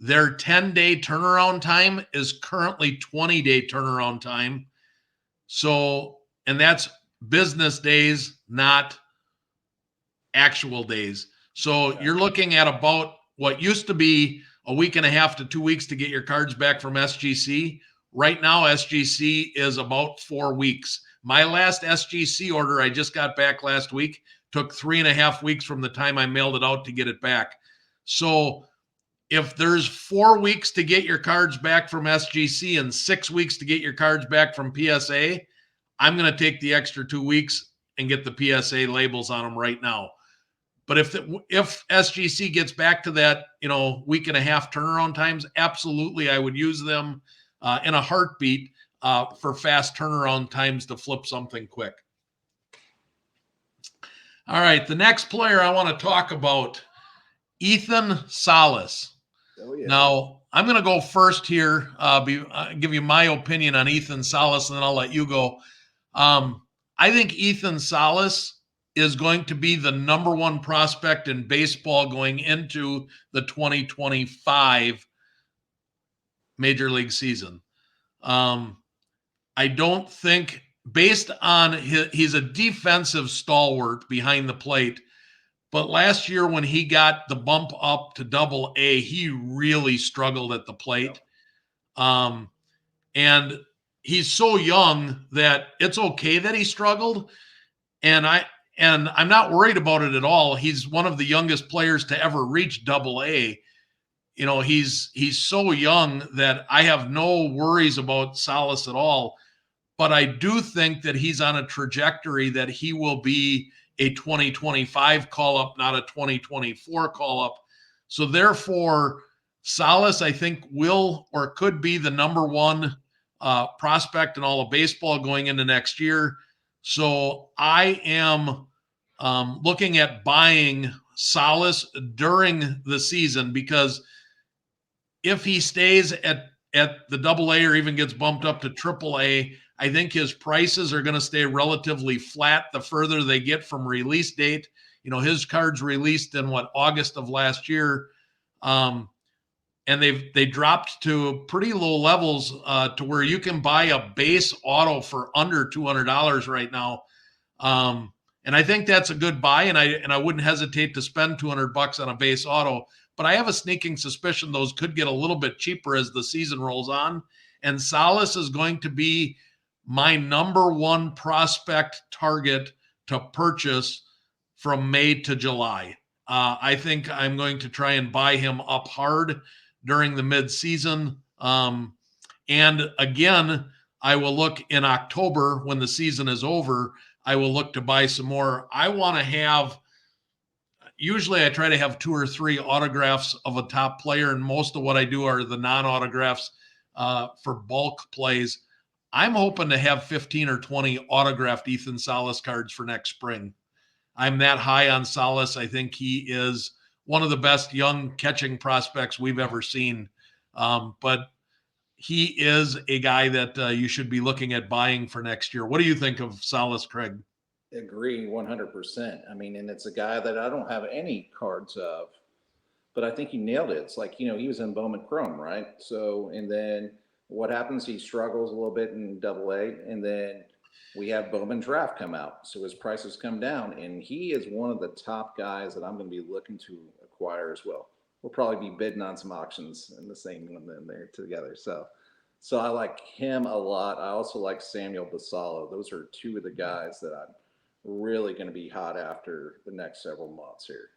Their 10-day turnaround time is currently 20-day turnaround time. So, and that's business days, not actual days. So Okay. you're looking at about what used to be a week and a half to 2 weeks to get your cards back from SGC. Right now, SGC is about 4 weeks. My last SGC order I just got back last week took 3.5 weeks from the time I mailed it out to get it back. So if there's 4 weeks to get your cards back from SGC and 6 weeks to get your cards back from PSA, I'm going to take the extra 2 weeks and get the PSA labels on them right now. But if SGC gets back to that, week and a half turnaround times, absolutely, I would use them in a heartbeat for fast turnaround times to flip something quick. All right, the next player I want to talk about, Ethan Salas. Oh yeah. Now, I'm going to go first here, give you my opinion on Ethan Salas, and then I'll let you go. I think Ethan Salas is going to be the number one prospect in baseball going into the 2025 Major League season. I don't think, based on he's a defensive stalwart behind the plate, but last year when he got the bump up to Double-A, he really struggled at the plate. And he's so young that it's okay that he struggled. And I'm not worried about it at all. He's one of the youngest players to ever reach Double-A. He's so young that I have no worries about Salas at all. But I do think that he's on a trajectory that he will be a 2025 call up, not a 2024 call up. So therefore, Salas, I think, will or could be the number one prospect in all of baseball going into next year. So I am looking at buying Salas during the season, because if he stays at the Double-A or even gets bumped up to Triple-A, I think his prices are going to stay relatively flat the further they get from release date. His cards released in August of last year, and they dropped to pretty low levels to where you can buy a base auto for under $200 right now. And I think that's a good buy, and I wouldn't hesitate to spend $200 on a base auto. But I have a sneaking suspicion those could get a little bit cheaper as the season rolls on. And Salas is going to be my number one prospect target to purchase from May to July. I think I'm going to try and buy him up hard during the midseason. And again, I will look in October when the season is over. I will look to buy some more. I want to have, usually I try to have 2 or 3 autographs of a top player, and most of what I do are the non-autographs for bulk plays. I'm hoping to have 15 or 20 autographed Ethan Salas cards for next spring. I'm that high on Salas. I think he is one of the best young catching prospects we've ever seen. But he is a guy that you should be looking at buying for next year. What do you think of Salas, Craig? Agree 100%. I mean, and it's a guy that I don't have any cards of, but I think you nailed it. It's like, he was in Bowman Chrome, right? So, and then what happens? He struggles a little bit in Double-A, and then we have Bowman Draft come out. So his prices come down, and he is one of the top guys that I'm going to be looking to acquire as well. We'll probably be bidding on some auctions in the same one in there together. So I like him a lot. I also like Samuel Basallo. Those are two of the guys that I'm really going to be hot after the next several months here.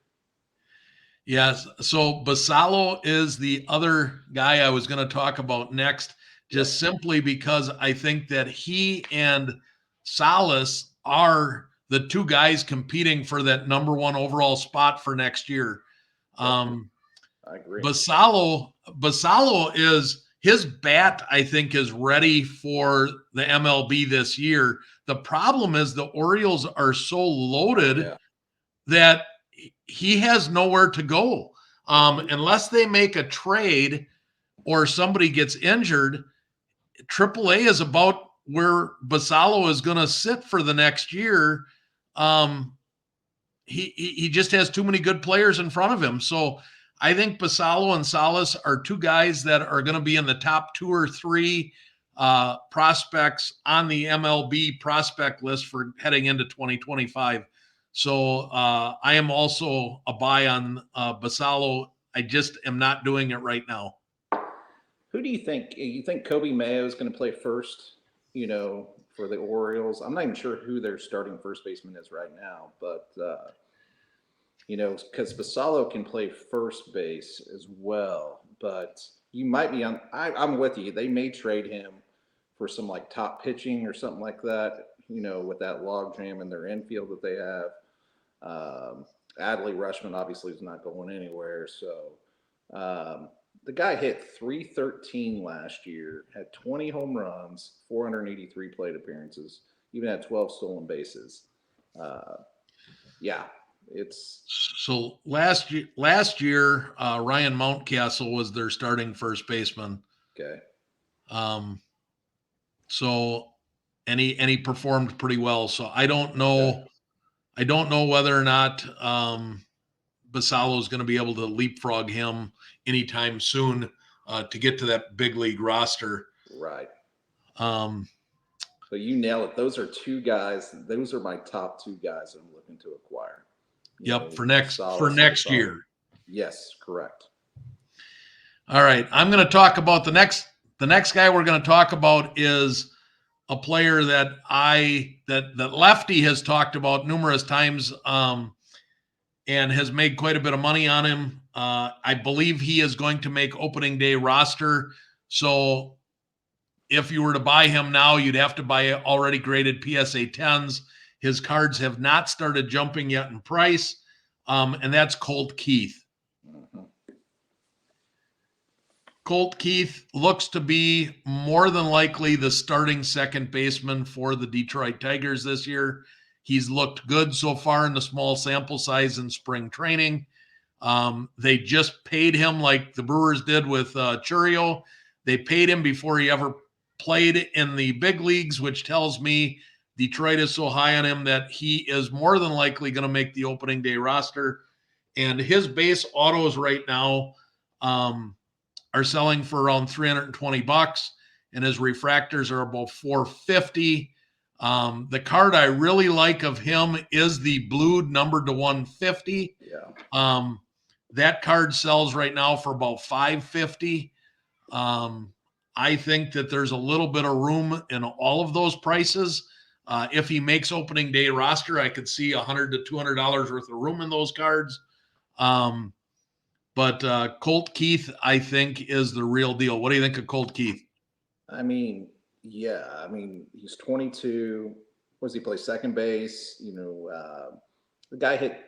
Yes. So Basallo is the other guy I was going to talk about next, just simply because I think that he and Salas are the two guys competing for that number one overall spot for next year. I agree. Basallo is, his bat, I think, is ready for the MLB this year. The problem is the Orioles are so loaded that he has nowhere to go. Unless they make a trade or somebody gets injured, AAA is about where Basallo is going to sit for the next year. He just has too many good players in front of him. So I think Basalo and Salas are two guys that are going to be in the top 2 or 3 prospects on the MLB prospect list for heading into 2025. So I am also a buy on Basalo. I just am not doing it right now. Who do you think? You think Kobe Mayo is going to play first? For the Orioles. I'm not even sure who their starting first baseman is right now, but because Basalo can play first base as well. But you might be on. I'm with you. They may trade him for some like top pitching or something like that. With that log jam in their infield that they have. Adley Rushman obviously is not going anywhere. So the guy hit 313 last year, had 20 home runs, 483 plate appearances, even had 12 stolen bases. Uh, yeah, it's So last year, Ryan Mountcastle was their starting first baseman. okay. Um, so and he performed pretty well. So I don't Okay. know. I don't know whether or not Basalo is going to be able to leapfrog him anytime soon to get to that big league roster. Right. Um, But you nail it. Those are two guys. Those are my top two guys that I'm looking to acquire. yep, for Salas and next Basalo. year. Yes, correct. All right, I'm going to talk about the next guy we're going to talk about is a player that that Lefty has talked about numerous times and has made quite a bit of money on him. I believe he is going to make opening day roster. So if you were to buy him now, you'd have to buy already graded PSA 10s. His cards have not started jumping yet in price, and that's Colt Keith. Mhm. Colt Keith looks to be more than likely the starting second baseman for the Detroit Tigers this year. He's looked good so far in the small sample size in spring training. They just paid him like the Brewers did with Churio. They paid him before he ever played in the big leagues, which tells me Detroit is so high on him that he is more than likely going to make the opening day roster. And his base autos right now are selling for around $320, and his refractors are about $450. The card I really like of him is the blued numbered to 150. Yeah. That card sells right now for about $550. I think that there's a little bit of room in all of those prices. If he makes opening day roster, I could see $100 to $200 worth of room in those cards. But Colt Keith, I think, is the real deal. What do you think of Colt Keith? I mean, yeah. I mean, he's 22. What does he play? Second base. The guy hit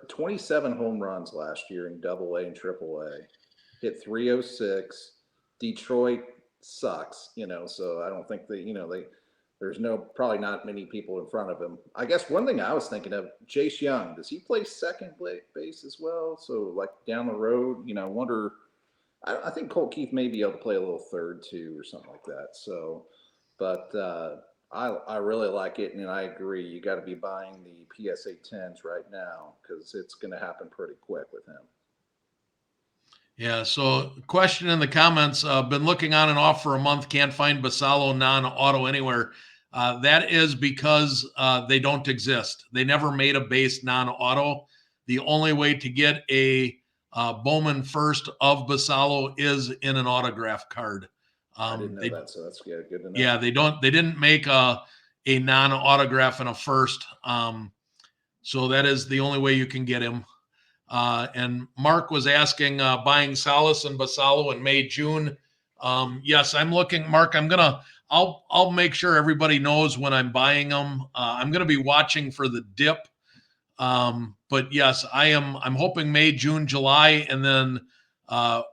27 home runs last year in Double A and Triple A. Hit 306. Detroit sucks. So I don't think they. There's probably not many people in front of him. I guess one thing I was thinking of, Jace Young, does he play second base as well? So like down the road, I wonder. I think Colt Keith may be able to play a little third too, or something like that. So, but I really like it, and I agree. You got to be buying the PSA 10s right now because it's going to happen pretty quick with him. Yeah. So, question in the comments: been looking on and off for a month, can't find Basalo non-auto anywhere. That is because they don't exist. They never made a base non-auto. The only way to get a Bowman first of Basalo is in an autograph card. I didn't know that, so that's good to know. Yeah, they didn't make a non-autograph and a first. So that is the only way you can get him. And Mark was asking buying Salas and Basalo in May, June. Yes, I'm looking, Mark. I'll make sure everybody knows when I'm buying them. I'm gonna be watching for the dip. But yes, I'm hoping May, June, July, and then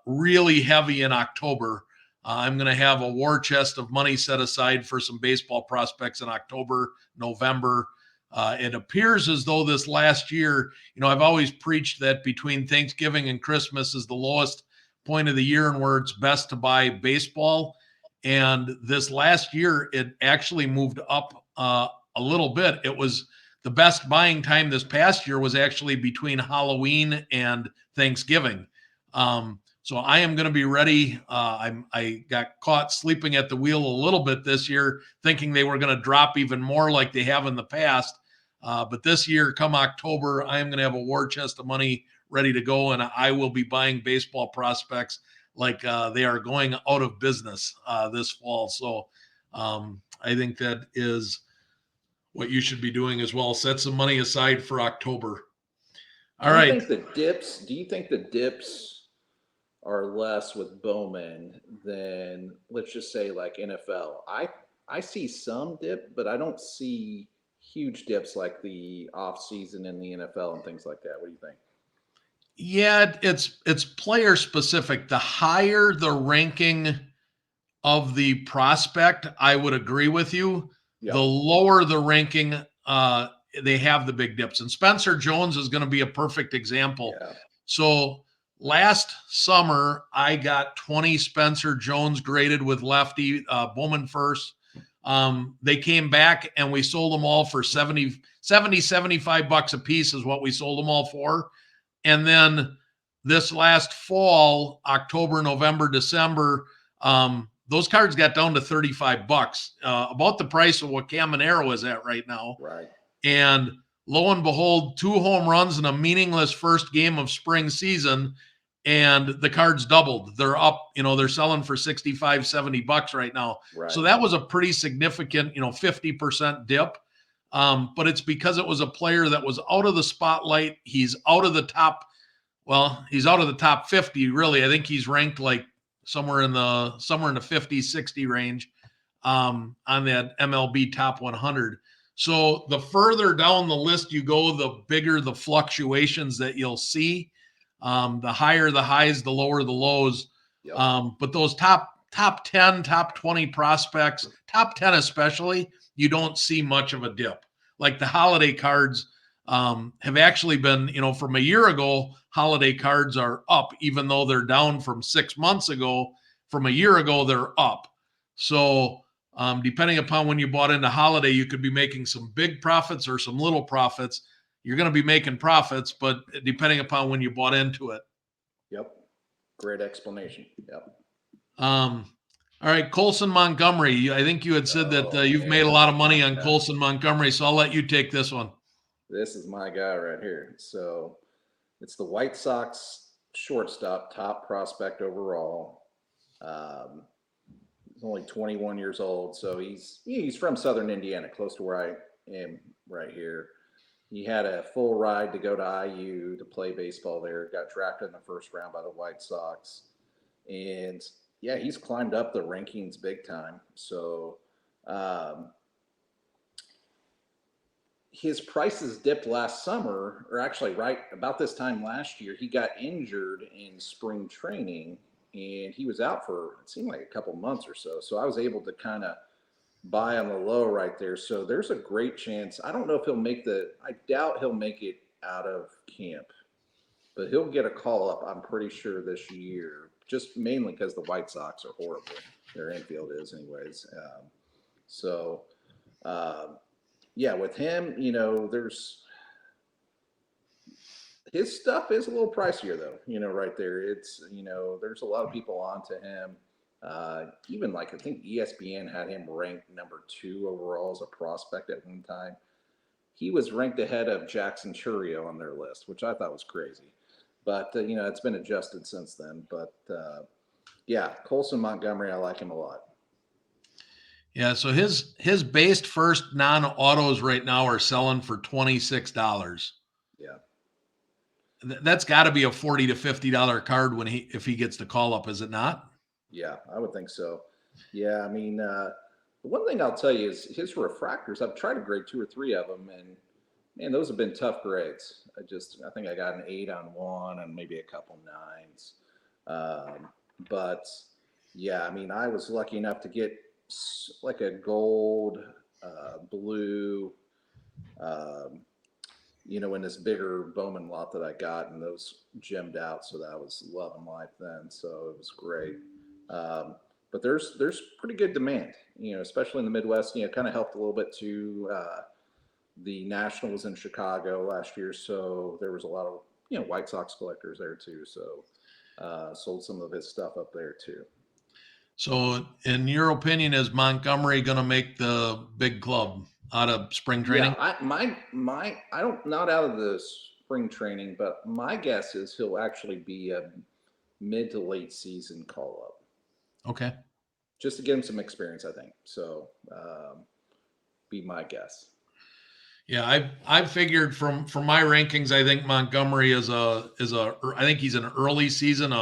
really heavy in October. I'm going to have a war chest of money set aside for some baseball prospects in October, November. It appears as though this last year, I've always preached that between Thanksgiving and Christmas is the lowest point of the year and where it's best to buy baseball. And this last year, it actually moved up a little bit. It was the best buying time this past year was actually between Halloween and Thanksgiving. So I am going to be ready. I got caught sleeping at the wheel a little bit this year, thinking they were going to drop even more like they have in the past. But this year, come October, I am going to have a war chest of money ready to go, and I will be buying baseball prospects like they are going out of business this fall. So I think that is what you should be doing as well. Set some money aside for October. All Do you right. think the dips? Do you think the dips are less with Bowman than, let's just say, like NFL? I see some dip, but I don't see huge dips like the off season in the NFL and things like that. What do you think? Yeah, it's player specific. The higher the ranking of the prospect, I would agree with you. The Yep. lower the ranking, they have the big dips. And Spencer Jones is going to be a perfect example. Yeah. So last summer, I got 20 Spencer Jones graded with lefty, Bowman first. They came back and we sold them all for 75 bucks a piece is what we sold them all for. And then this last fall, October, November, December, those cards got down to 35 bucks, about the price of what Caminero is at right now. Right. And lo and behold, 2 home runs in a meaningless first game of spring season, and the cards doubled. They're up, they're selling for 65, 70 bucks right now. So Right. that was a pretty significant, 50% dip. But it's because it was a player that was out of the spotlight. He's out of the top. Well, he's out of the top 50, really. I think he's ranked like somewhere in the 50, 60 range on that MLB top 100. So the further down the list you go, the bigger the fluctuations that you'll see. The higher the highs, the lower the lows. Yep. But those top 10, top 20 prospects, top 10 especially, you don't see much of a dip. Like the holiday cards have actually been, from a year ago, holiday cards are up, even though they're down from 6 months ago. From a year ago, they're up. So depending upon when you bought into holiday, you could be making some big profits or some little profits. You're going to be making profits, but depending upon when you bought into it. Yep. Great explanation. Yep. Um, all right, Colson Montgomery. I think you had said that Oh you've made a man. lot of money on Yeah. Colson Montgomery, so I'll let you take this one. This is my guy right here. So it's the White Sox shortstop, top prospect overall. Um, he's only 21 years old, so he's from Southern Indiana, close to where I am right here. He had a full ride to go to IU to play baseball there. Got drafted in the first round by the White Sox, and yeah, he's climbed up the rankings big time. So um, his prices dipped last summer, or actually right about this time last year. He got injured in spring training, and he was out for it seemed like a couple months or so. So I was able to kind of buy on the low right there. So there's a great chance. I don't know if he'll make I doubt he'll make it out of camp, but he'll get a call up, I'm pretty sure, this year, just mainly because the White Sox are horrible. Their infield is, anyways. So, um, yeah, with him, there's his stuff is a little pricier though. Right there, it's there's a lot of people onto him. Even like I think ESPN had him ranked number 2 overall as a prospect at one time. He was ranked ahead of Jackson Churio on their list, which I thought was crazy. But it's been adjusted since then. But yeah, Colson Montgomery, I like him a lot. Yeah, so his based first non-autos right now are selling for $26. Yeah, That's got to be a $40 to $50 card if he gets the call up, is it not? yeah, I would think so. Yeah, I mean, the one thing I'll tell you is his refractors. I've tried to grade 2 or 3 of them, and man, those have been tough grades. I think I got an 8 on one and maybe a couple nines. But yeah, I mean, I was lucky enough to get like a gold, blue, um, in this bigger Bowman lot that I got, and those gemmed out. So that was love and life then. So it was great. Um, but there's pretty good demand, especially in the Midwest. Kind of helped a little bit too. The Nationals in Chicago last year, so there was a lot of White Sox collectors there too. So Sold some of his stuff up there too. So, in your opinion, is Montgomery going to make the big club out of spring Yeah, training? I don't not out of the spring training, but my guess is he'll actually be a mid to late season call up Okay. just to get him some experience. I think so. Be my guess. Yeah, I've figured from my rankings, I think Montgomery is a I think he's an early season,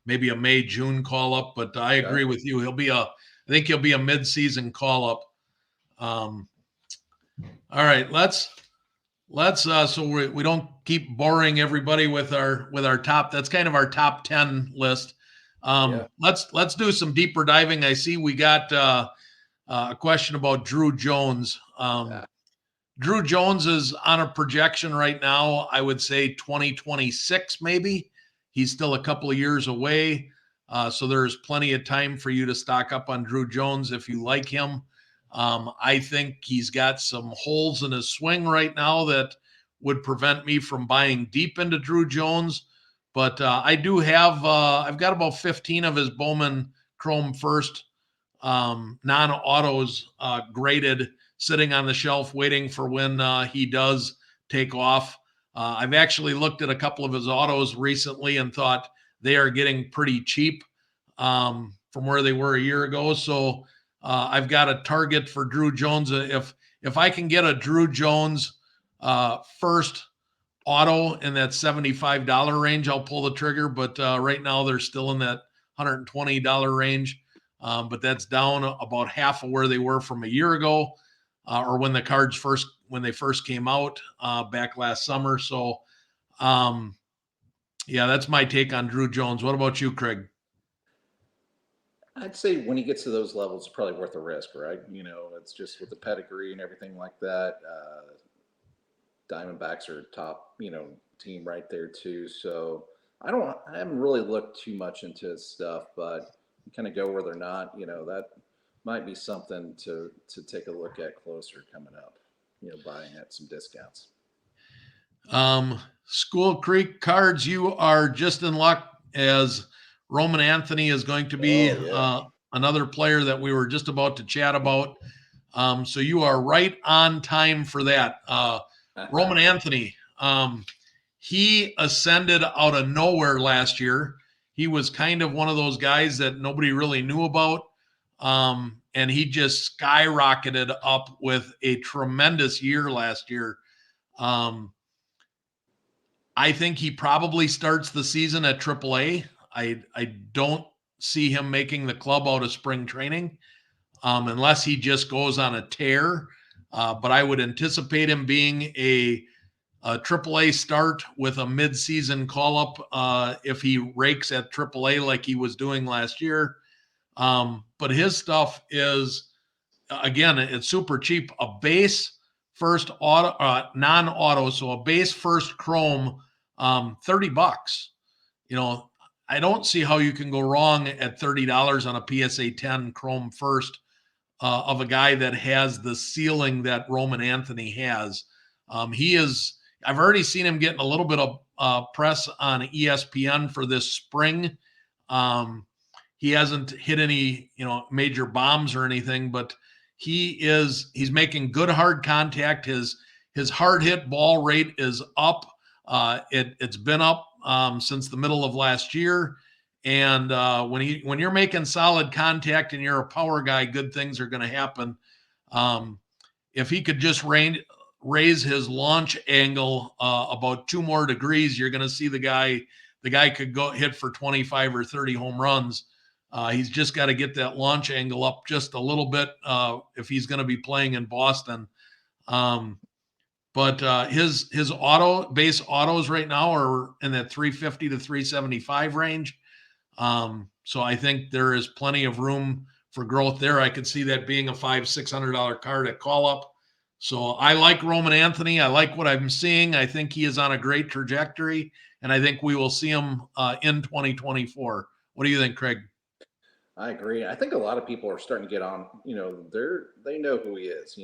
maybe a May June call up, but I Okay. agree with you. I think he'll be a mid season call up. Um, all right, let's so we don't keep boring everybody with our top. That's kind of our top 10 list. Yeah. Let's do some deeper diving. I see we got a question about Drew Jones. Yeah. Drew Jones is on a projection right now. I would say 2026, maybe. He's still a couple of years away. So there's plenty of time for you to stock up on Drew Jones if you like him. I think he's got some holes in his swing right now that would prevent me from buying deep into Drew Jones. But I do have, I've got about 15 of his Bowman Chrome First non-autos graded, sitting on the shelf waiting for when he does take off. I've actually looked at a couple of his autos recently and thought they are getting pretty cheap from where they were a year ago. So I've got a target for Drew Jones. If I can get a Drew Jones first auto in that $75 range, I'll pull the trigger. But right now they're still in that $120 range. But that's down about half of where they were from a year ago, or when they first came out back last summer. So, um, yeah, that's my take on Drew Jones. What about you, Craig? I'd say when he gets to those levels, it's probably worth the risk, right? It's just with the pedigree and everything like that. Diamondbacks are a top, team right there too. So I haven't really looked too much into his stuff, but you kind of go where they're not. That might be something to take a look at closer coming up. Buying at some discounts. School Creek Cards, you are just in luck as Roman Anthony is going to be Oh yeah. another player that we were just about to chat about. So you are right on time for that. Roman Anthony, he ascended out of nowhere last year. He was kind of one of those guys that nobody really knew about. And he just skyrocketed up with a tremendous year last year. Um, I think he probably starts the season at AAA. I don't see him making the club out of spring training unless he just goes on a tear. But I would anticipate him being a AAA start with a midseason call up if he rakes at AAA like he was doing last year. But his stuff is, again, it's super cheap. A base first auto, non-auto, so a base first chrome, $30. You know, I don't see how you can go wrong at $30 on a PSA 10 chrome first of a guy that has the ceiling that Roman Anthony has. He is. I've already seen him getting a little bit of press on ESPN for this spring. Um, he hasn't hit any, major bombs or anything, but he's making good hard contact. His hard hit ball rate is up. It's been up since the middle of last year. And when you're making solid contact and you're a power guy, good things are going to happen. Um, if he could just raise his launch angle about 2 more degrees, you're going to see the guy. The guy could go hit for 25 or 30 home runs. He's just got to get that launch angle up just a little bit if he's going to be playing in Boston. Um, but his auto base autos right now are in that 350 to 375 range. So I think there is plenty of room for growth there. I could see that being a $500-600 card at call up. So I like Roman Anthony. I like what I'm seeing. I think he is on a great trajectory, and I think we will see him in 2024. What do you think, Craig? I agree. I think a lot of people are starting to get on. They know who he is.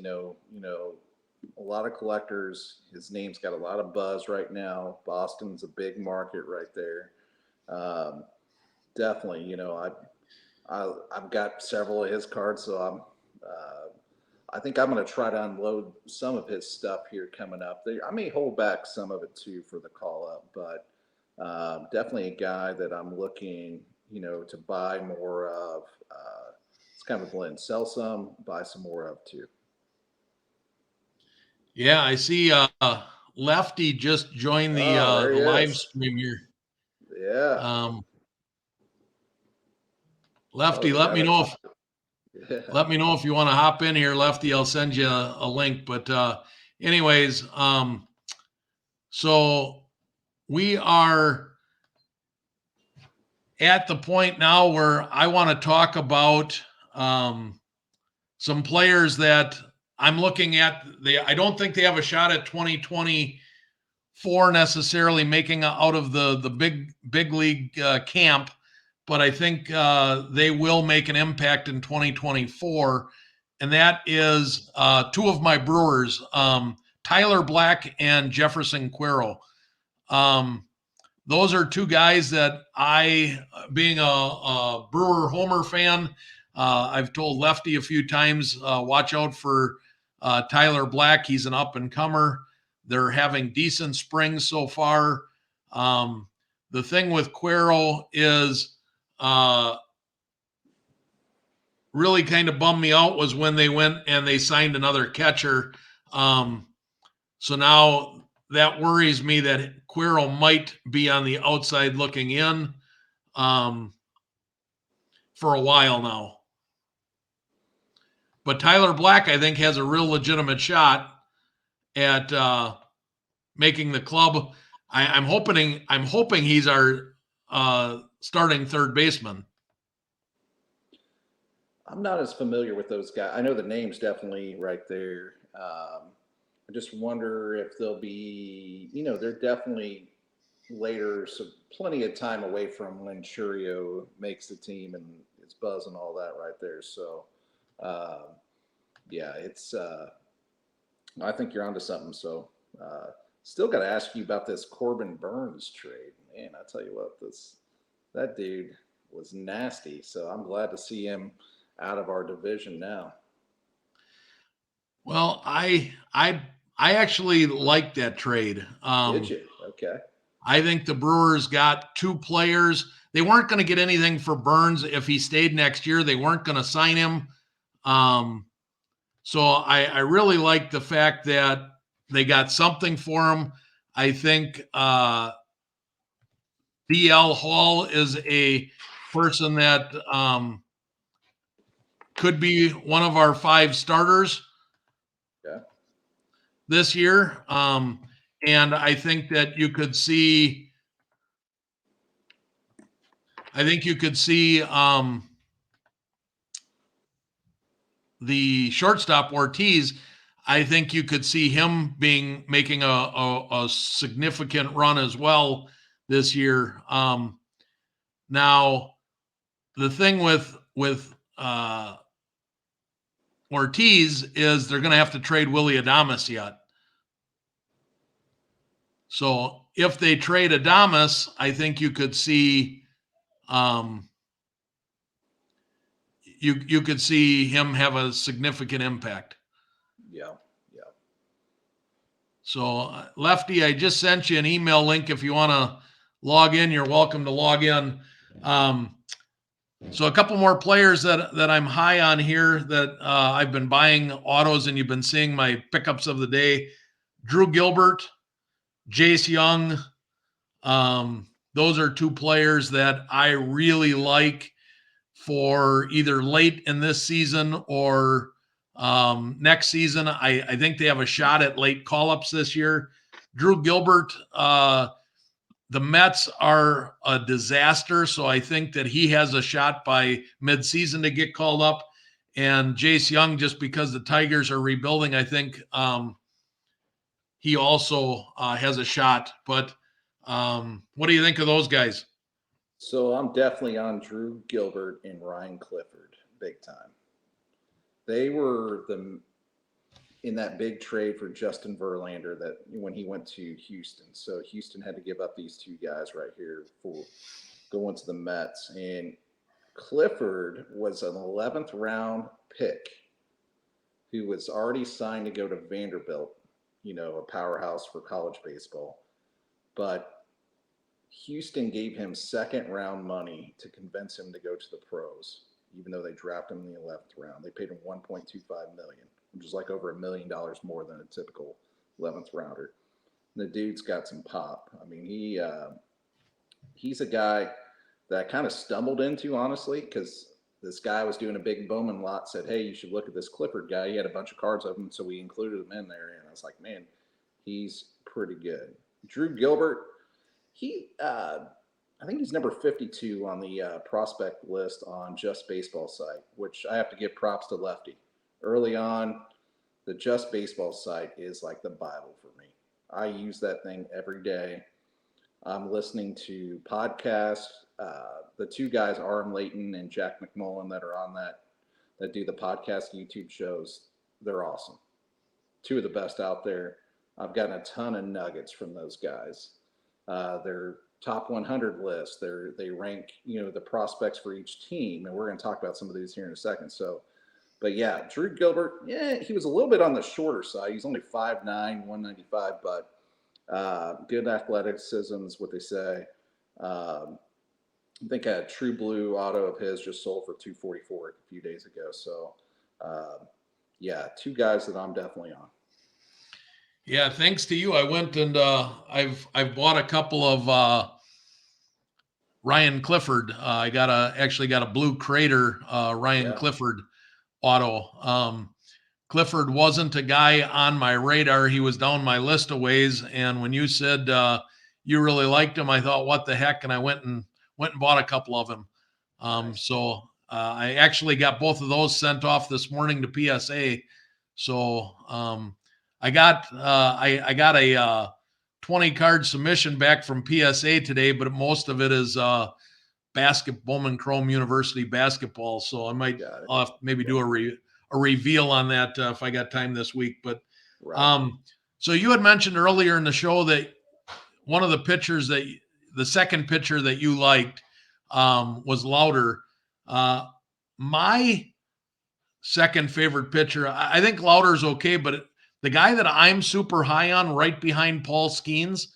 A lot of collectors. His name's got a lot of buzz right now. Boston's a big market right there. definitely. I've got several of his cards, so I think I'm going to try to unload some of his stuff here coming up. I may hold back some of it too for the call up, but definitely a guy that I'm looking, to buy more of. It's kind of a blend: sell some, buy some more of too. Yeah, I see Lefty just joined Oh, there the he live is. stream here. Yeah. Um, Oh, Lefty, the guy that hopped. Yeah. let me know if you want to hop in here, Lefty. I'll send you a link. But anyways, so we are at the point now where I want to talk about um, some players that I'm looking at. I don't think they have a shot at 2024 necessarily making out of the big league camp, but I think they will make an impact in 2024, and that is two of my Brewers, Tyler Black and Jefferson Quero. Um, those are two guys that being a Brewer Homer fan, I've told Lefty a few times, watch out for Tyler Black. He's an up and comer. They're having decent springs so far. The thing with Quero is really kind of bummed me out was when they went and they signed another catcher. Um, so now that worries me that Quero might be on the outside looking in um, for a while now. But Tyler Black, I think, has a real legitimate shot at making the club. I'm hoping he's our starting third baseman. I'm not as familiar with those guys. I know the name's definitely right there. I just wonder if they'll be, they're definitely later, so plenty of time away from when Churio makes the team and it's buzz and all that right there. So, uh, yeah, I think you're onto something. So, still got to ask you about this Corbin Burns trade. Man, I tell you what, that dude was nasty. So I'm glad to see him out of our division now. Well, I actually like that trade. Did you? Okay. I think the Brewers got two players. They weren't going to get anything for Burns if he stayed next year. They weren't going to sign him. Um, so I really like the fact that they got something for him. I think DL Hall is a person that could be one of our five starters Yeah. this year. And I think you could see the shortstop Ortiz. I think you could see him making a significant run as well this year. Now the thing with Ortiz is they're going to have to trade Willie Adames yet. So if they trade Adames, I think you could see um, you could see him have a significant impact. Yeah. Yeah. So Lefty, I just sent you an email link. If you want to log in, you're welcome to log in. Um, so a couple more players that I'm high on here that I've been buying autos, and you've been seeing my pickups of the day. Drew Gilbert, Jace Young. Those are two players that I really like for either late in this season or next season. I think they have a shot at late call ups this year. Drew Gilbert, the Mets are a disaster, so I think that he has a shot by midseason to get called up. And Jace Young, just because the Tigers are rebuilding, I think he also has a shot. But what do you think of those guys? So I'm definitely on Drew Gilbert and Ryan Clifford, big time. They were the in that big trade for Justin Verlander that when he went to Houston. So Houston had to give up these two guys right here for going to the Mets. And Clifford was an 11th round pick who was already signed to go to Vanderbilt, a powerhouse for college baseball. But Houston gave him second round money to convince him to go to the pros, even though they drafted him in the 11th round. They paid him 1.25 million, which is like over $1 million more than a typical 11th rounder. And the dude's got some pop. I mean, he's a guy that I kind of stumbled into, honestly, because this guy was doing a big Bowman lot, said, hey, you should look at this Clifford guy. He had a bunch of cards of him, so we included him in there. And I was like, man, he's pretty good. Drew Gilbert, I think he's number 52 on the prospect list on Just Baseball site, which I have to give props to Lefty. Early on, the Just Baseball site is like the Bible for me. I use that thing every day. I'm listening to podcasts. The two guys, Aram Layton and Jack McMullen, that are on that do the podcast YouTube shows, they're awesome. Two of the best out there. I've gotten a ton of nuggets from those guys. Their top 100 list. They rank the prospects for each team, and we're going to talk about some of these here in a second. So, but yeah, Drew Gilbert, yeah, he was a little bit on the shorter side. He's only 5'9", 195, but good athleticism is what they say. I think a True Blue auto of his just sold for 244 a few days ago. So, yeah, two guys that I'm definitely on. Yeah, thanks to you. I went and I've bought a couple of Ryan Clifford. I actually got a blue Crater Ryan Yeah, Clifford auto. Clifford wasn't a guy on my radar. He was down my list of ways. And when you said you really liked him, I thought, what the heck? And I went and bought a couple of him. nice. I actually got both of those sent off this morning to PSA. So I got a 20 card submission back from PSA today, but most of it is Bowman Chrome University basketball. So Got it. I'll have to maybe Yeah, do a reveal on that if I got time this week. But right. um, so you had mentioned earlier in the show that one of the second pitcher that you liked was Louder. My second favorite pitcher, I think Louder's okay, but the guy that I'm super high on, right behind Paul Skeens,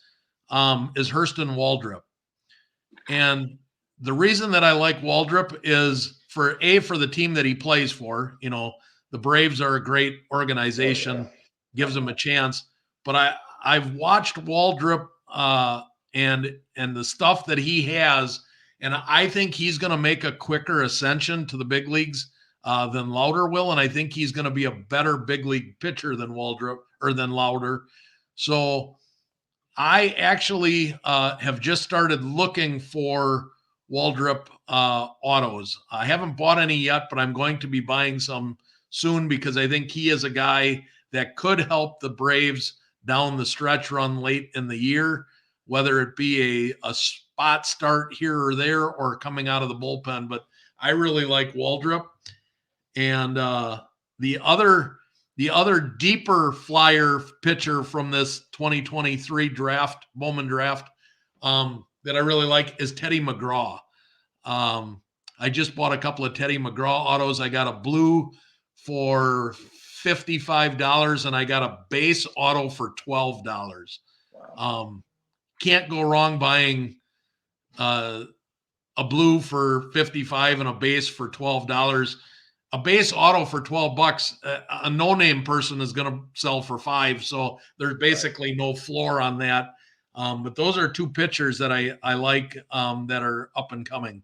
is Hurston Waldrop. And the reason that I like Waldrop is for the team that he plays for. The Braves are a great Oh yeah, organization, gives them a definitely. chance. But I've watched Waldrop and the stuff that he has, and I think he's going to make a quicker ascension to the big leagues than Lauder will, and I think he's going to be a better big league pitcher than Waldrop or than Lauder. So I actually have just started looking for Waldrop autos. I haven't bought any yet, but I'm going to be buying some soon because I think he is a guy that could help the Braves down the stretch run late in the year, whether it be a spot start here or there or coming out of the bullpen. But I really like Waldrop. And the other the other deeper flyer pitcher from this 2023 draft, Bowman draft, that I really like is Teddy McGraw. I just bought a couple of Teddy McGraw autos. I got a blue for $55 and I got a base auto for $12. Wow. Um, can't go wrong buying uh, a blue for 55 and a base for $12. A base auto for $12, a no-name person is going to sell for 5. So there's Right. basically no floor on that. But those are two pitchers that I like that are up and coming. Are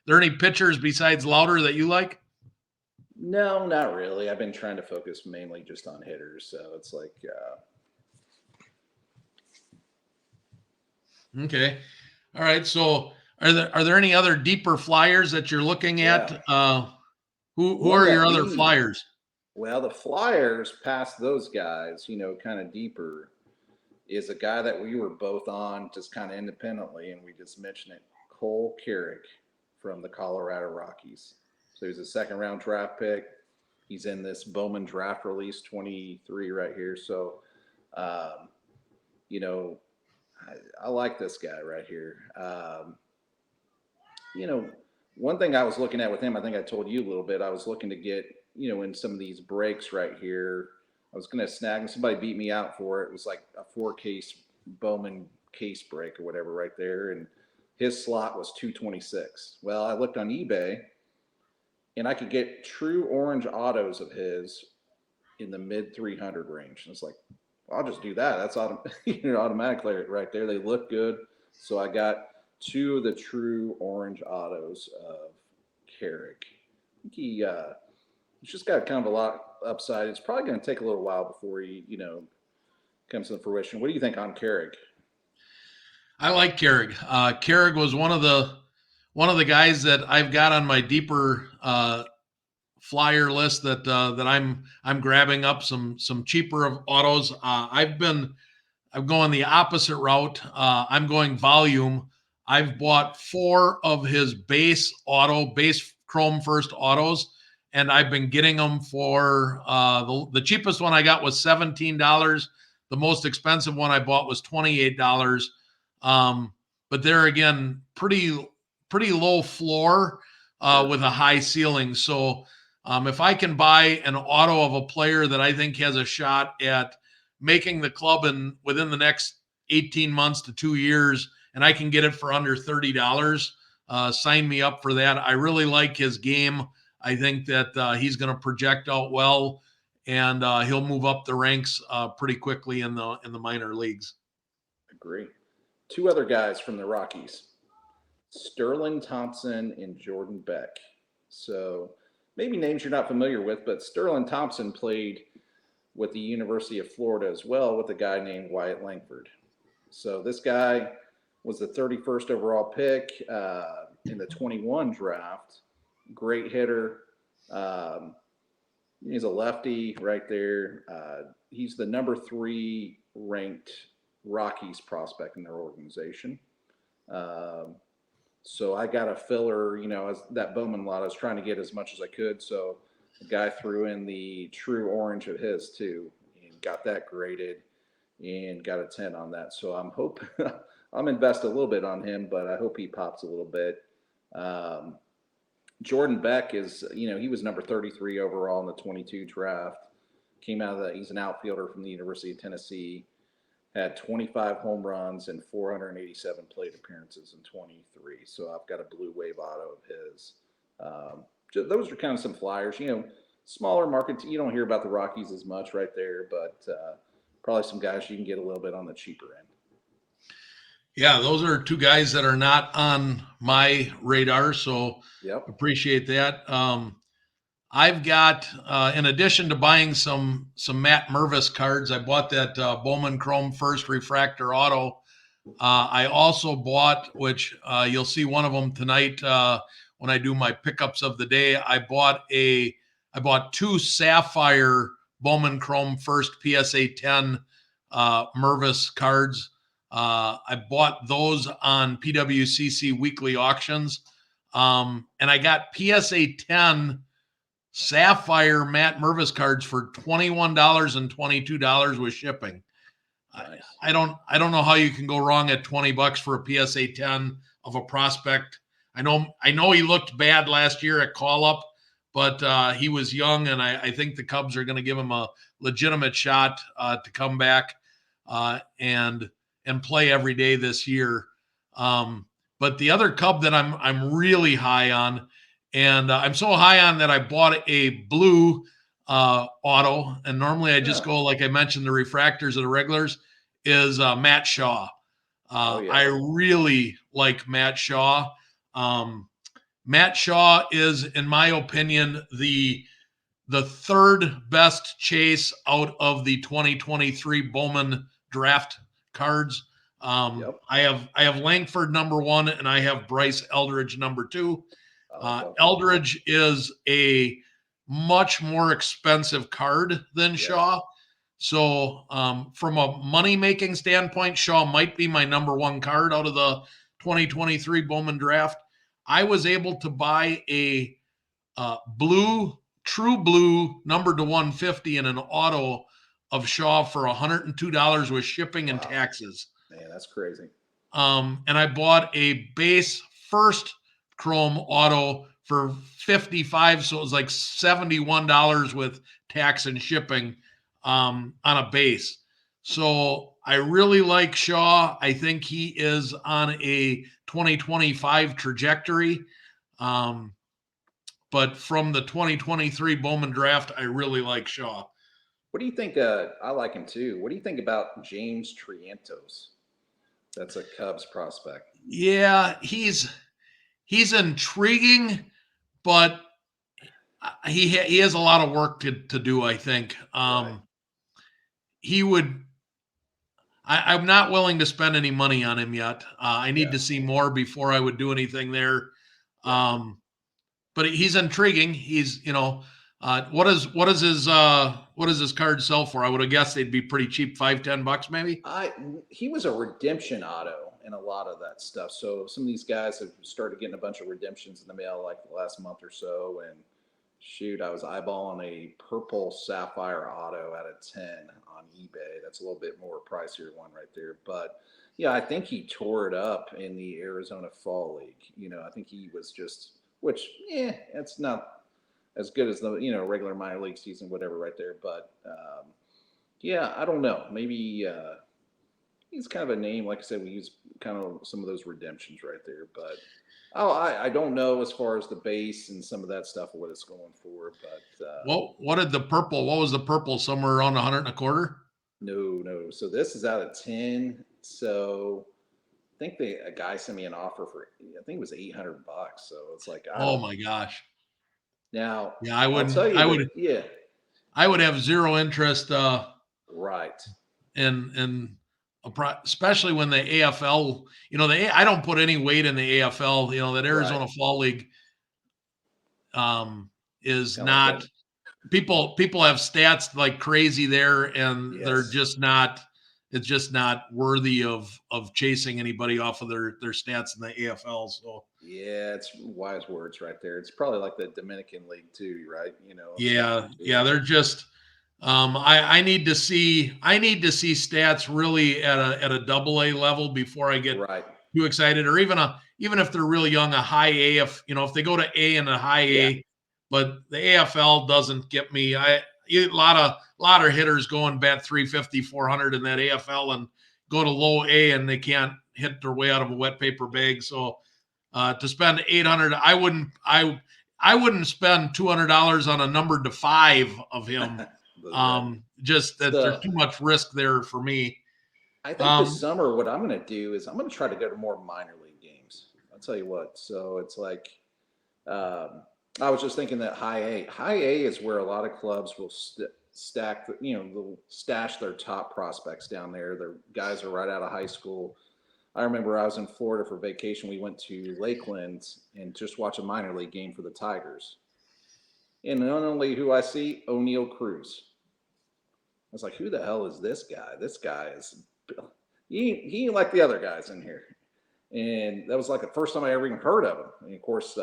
there any pitchers besides Louder that you like? No, not really. I've been trying to focus mainly just on hitters, so it's like, Okay. All right. So are there any other deeper flyers that you're looking at? yeah. Who One are your that other we, flyers? well, the Flyers past those guys, kind of deeper, is a guy that we were both on just kind of independently, and we just mentioned it. Cole Carrick from the Colorado Rockies. So he's a second round draft pick. He's in this Bowman draft release 23 right here. So, um, you know, I like this guy right here. you know, one thing I was looking at with him, I think I told you a little bit. I was looking to get, in some of these breaks right here. I was going to snag, and somebody beat me out for it. It was like a 4 case Bowman case break or whatever right there. And his slot was 226. Well, I looked on eBay and I could get true orange autos of his in the mid 300 range. And it's like, well, I'll just do that. That's automatically right there. They look good. So I got two of the true orange autos of Carrick. I think he's just got kind of a lot upside. It's probably going to take a little while before he, comes to fruition. What do you think on Carrick? I like Carrig. Carrig was one of the guys that I've got on my deeper flyer list that I'm grabbing up some cheaper autos. I'm going the opposite route. I'm going volume. I've bought four of his base chrome first autos, and I've been getting them for the cheapest one I got was $17. The most expensive one I bought was $28. Um, but they're again pretty low floor Sure. with a high ceiling. So if I can buy an auto of a player that I think has a shot at making the club within the next 18 months to 2 years, and I can get it for under $30, sign me up for that. I really like his game. I think that he's going to project out well, and he'll move up the ranks pretty quickly in the minor leagues. Agree. Two other guys from the Rockies, Sterling Thompson and Jordan Beck. So maybe names you're not familiar with, but Sterling Thompson played with the University of Florida as well with a guy named Wyatt Langford. So this guy was the 31st overall pick in the 21 draft. Great hitter. Um, he's a lefty right there. He's the number 3 ranked Rockies prospect in their organization. Um, so I got a filler, as that Bowman lot. I was trying to get as much as I could. So the guy threw in the true orange of his too, and got that graded, and got a 10 on that. So I'm hoping I'm invested a little bit on him, but I hope he pops a little bit. Um, Jordan Beck is, he was number 33 overall in the 22 draft. Came out of he's an outfielder from the University of Tennessee. Had 25 home runs and 487 plate appearances in 23. So I've got a blue wave auto of his. Those are kind of some flyers. Smaller market. You don't hear about the Rockies as much right there, but probably some guys you can get a little bit on the cheaper end. Yeah, those are two guys that are not on my radar, so Yep. appreciate that. I've got, in addition to buying some Matt Mervis cards, I bought that Bowman Chrome First Refractor Auto. I also bought, which you'll see one of them tonight when I do my pickups of the day. I bought two Sapphire Bowman Chrome First PSA 10 Mervis cards. I bought those on PWCC weekly auctions, and I got PSA 10 Sapphire Matt Mervis cards for $21 and $22 with shipping. Nice. I don't know how you can go wrong at $20 for a PSA 10 of a prospect. I know he looked bad last year at call up, but he was young, and I think the Cubs are going to give him a legitimate shot to come back and play every day this year. But the other Cub that I'm really high on, and I'm so high on that I bought a blue auto, and normally I just go, like I mentioned, the refractors or the regulars, is Matt Shaw. Oh yeah. I really like Matt Shaw. Matt Shaw is, in my opinion, the third best chase out of the 2023 Bowman draft cards. Yep. I have Langford number 1, and I have Bryce Eldridge number 2. Eldridge is a much more expensive card than Shaw. So from a money-making standpoint, Shaw might be my number 1 card out of the 2023 Bowman draft. I was able to buy a true blue number to 150 in an auto of Shaw for $102 with shipping and taxes. Man, that's crazy. And I bought a base first chrome auto for 55, so it was like $71 with tax and shipping on a base. So I really like Shaw. I think he is on a 2025 trajectory. Um, but from the 2023 Bowman draft, I really like Shaw. What do you think? I like him too. What do you think about James Triantos? That's a Cubs prospect. Yeah, he's intriguing, but he has a lot of work to do. I think Right. he would. I'm not willing to spend any money on him yet. I need Yeah. to see more before I would do anything there. Yeah. But he's intriguing. He's what does his card sell for? I would have guessed they'd be pretty cheap, $5-10 maybe. I He was a redemption auto in a lot of that stuff. So some of these guys have started getting a bunch of redemptions in the mail like the last month or so. And shoot, I was eyeballing a purple sapphire auto at a 10 on eBay. That's a little bit more pricier one right there. But yeah, I think he tore it up in the Arizona Fall League. I think he was just, which, it's not as good as the regular minor league season, whatever, right there. But yeah, I don't know. Maybe he's kind of a name. Like I said, we use kind of some of those redemptions right there. But I don't know as far as the base and some of that stuff what it's going for. But What did the purple? What was the purple? Somewhere around 100 and a quarter. no. So this is out of 10. So I think a guy sent me an offer for, I think it was $800. So it's like, I Oh don't know. my gosh. Now, Yeah, I I'll tell wouldn't. you that, yeah, I would have zero interest right. in especially when the AFL. I don't put any weight in the AFL. That Right. Arizona Fall League is Kind of like not. that. People have stats like crazy there, and they're Yes. just not. It's just not worthy of chasing anybody off of their stats in the AFL. So Yeah, it's wise words right there. It's probably like the Dominican League too, right? It's like, yeah, they're just. I need to see stats really at a double A level before I get right. too excited, or even if they're really young, a high A. If they go to A and a high Yeah. A, but the AFL doesn't get me. A lot of hitters go and bat 350, 400 in that AFL and go to low A and they can't hit their way out of a wet paper bag. So to spend 800, I wouldn't spend $200 on a number to 5 of him. Right. Just that there's So too much risk there for me. I think this Um, summer, what I'm going to do is I'm going to try to go to more minor league games. I'll tell you what. So it's like, um, I was just thinking that high A is where a lot of clubs will stack, they'll stash their top prospects down there. Their guys are right out of high school. I remember I was in Florida for vacation. We went to Lakeland and just watch a minor league game for the Tigers. And not only who I see, O'Neill Cruz. I was like, who the hell is this guy? This guy is, he ain't like the other guys in here. And that was like the first time I ever even heard of him. And of course,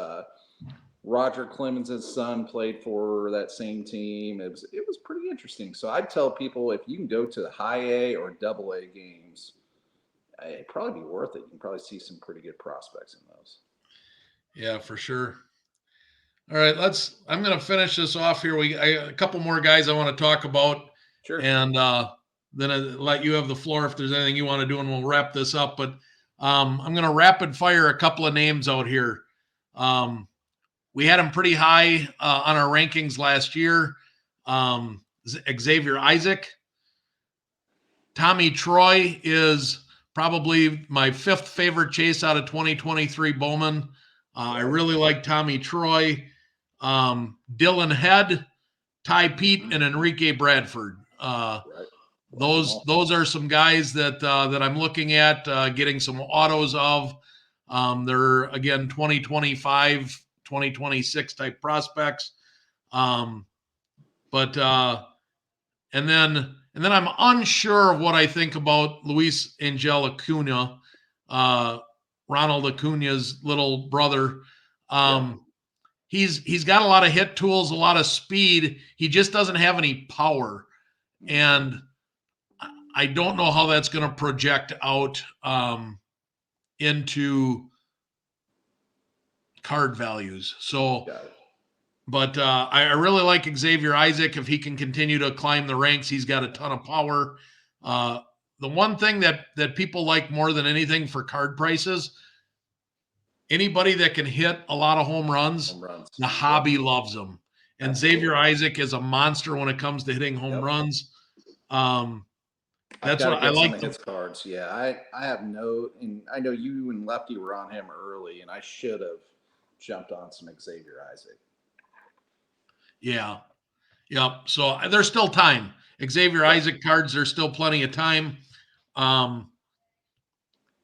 Roger Clemens' son played for that same team. It was pretty interesting. So I'd tell people if you can go to high A or double A games, it'd probably be worth it. You can probably see some pretty good prospects in those. yeah, for sure. All right, I'm going to finish this off here. A couple more guys I want to talk about, Sure. and then I let you have the floor if there's anything you want to do, and we'll wrap this up. But I'm going to rapid fire a couple of names out here. Um, we had them pretty high on our rankings last year. Xavier Isaac, Tommy Troy is probably my fifth favorite chase out of 2023 Bowman. I Right. really like Tommy Troy, Dylan Head, Ty Pete, and Enrique Bradford. Right. Like them Those all. those are some guys that I'm looking at getting some autos of. They're again 2025, 2026 type prospects. But and then I'm unsure of what I think about Luis Angel Acuna, uh, Ronald Acuna's little brother. Yeah. Um, he's got a lot of hit tools, a lot of speed. He just doesn't have any power, and I don't know how that's going to project out into card values. So, Got it. but I really like Xavier Isaac. If he can continue to climb the ranks, he's got a ton of power. Uh, the one thing that people like more than anything for card prices, anybody that can hit a lot of home runs, Home runs. the Yep. hobby loves them. And Xavier Absolutely. Isaac is a monster when it comes to hitting home Yep. runs. Um, I've that's got what to I get some like. of his cards. Yeah, I have no, and I know you and Lefty were on him early, and I should have jumped on some Xavier Isaac. Yeah, yep. So there's still time. Xavier Yep. Isaac cards, there's still plenty of time. Um,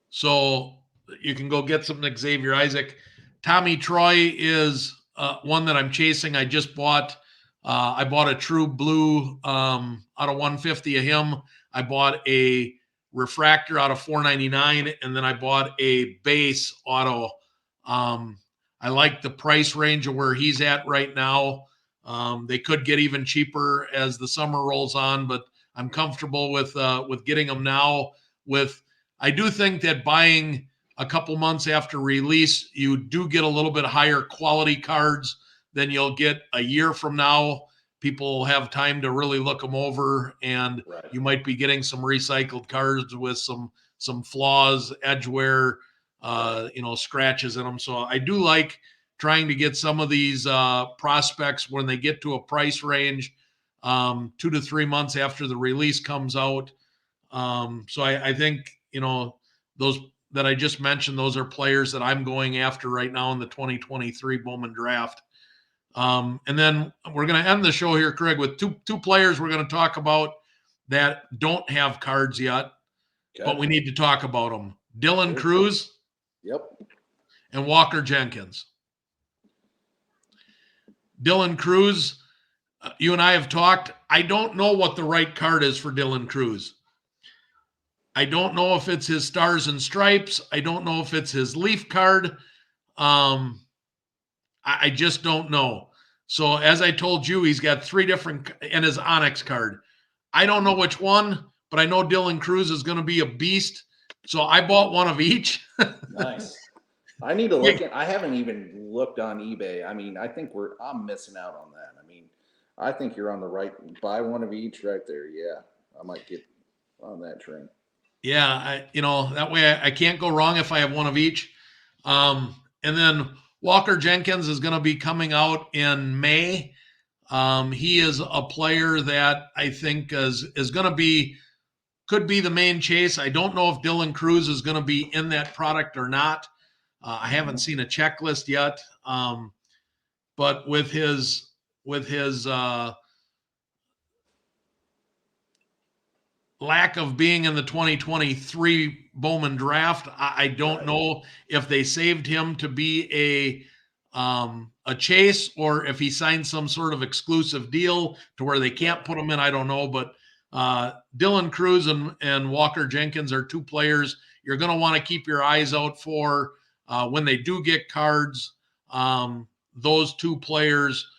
so you can go get some Xavier Isaac. Tommy Troy is one that I'm chasing. I just bought. I bought a true blue out of 150 of him. I bought a refractor out of 499, and then I bought a base auto. Um, I like the price range of where he's at right now. They could get even cheaper as the summer rolls on, but I'm comfortable with getting them now. With I do think that buying a couple months after release, you do get a little bit higher quality cards than you'll get a year from now. People have time to really look them over, and Right. you might be getting some recycled cards with some flaws, edge wear, Right. scratches in them. So I do like trying to get some of these prospects when they get to a price range 2 to 3 months after the release comes out. So I think, those that I just mentioned, those are players that I'm going after right now in the 2023 Bowman draft. And then we're going to end the show here, Craig, with two players we're going to talk about that don't have cards yet, but Okay. we need to talk about them. Dylan Sure. Cruz Yep. and Walker Jenkins. Dylan Cruz, you and I have talked. I don't know what the right card is for Dylan Cruz. I don't know if it's his stars and stripes. I don't know if it's his leaf card. I just don't know. So as I told you, he's got three different and his Onyx card. I don't know which one, but I know Dylan Cruz is going to be a beast. So I bought one of each. Nice. I need to Yeah, look at. I haven't even looked on eBay. I mean, I think I'm missing out on that. I mean, I think you're on the right. Buy one of each right there. Yeah, I might get on that train. that way I can't go wrong if I have one of each. And then Walker Jenkins is going to be coming out in May. He is a player that I think is going to be could be the main chase. I don't know if Dylan Cruz is going to be in that product or not. I haven't Mm-hmm. seen a checklist yet, but with his lack of being in the 2023 Bowman draft, I don't Right. know if they saved him to be a chase or if he signed some sort of exclusive deal to where they can't Right. put him in. I don't know, but Dylan Cruz and Walker Jenkins are two players you're going to want to keep your eyes out for when they do get cards. Those two players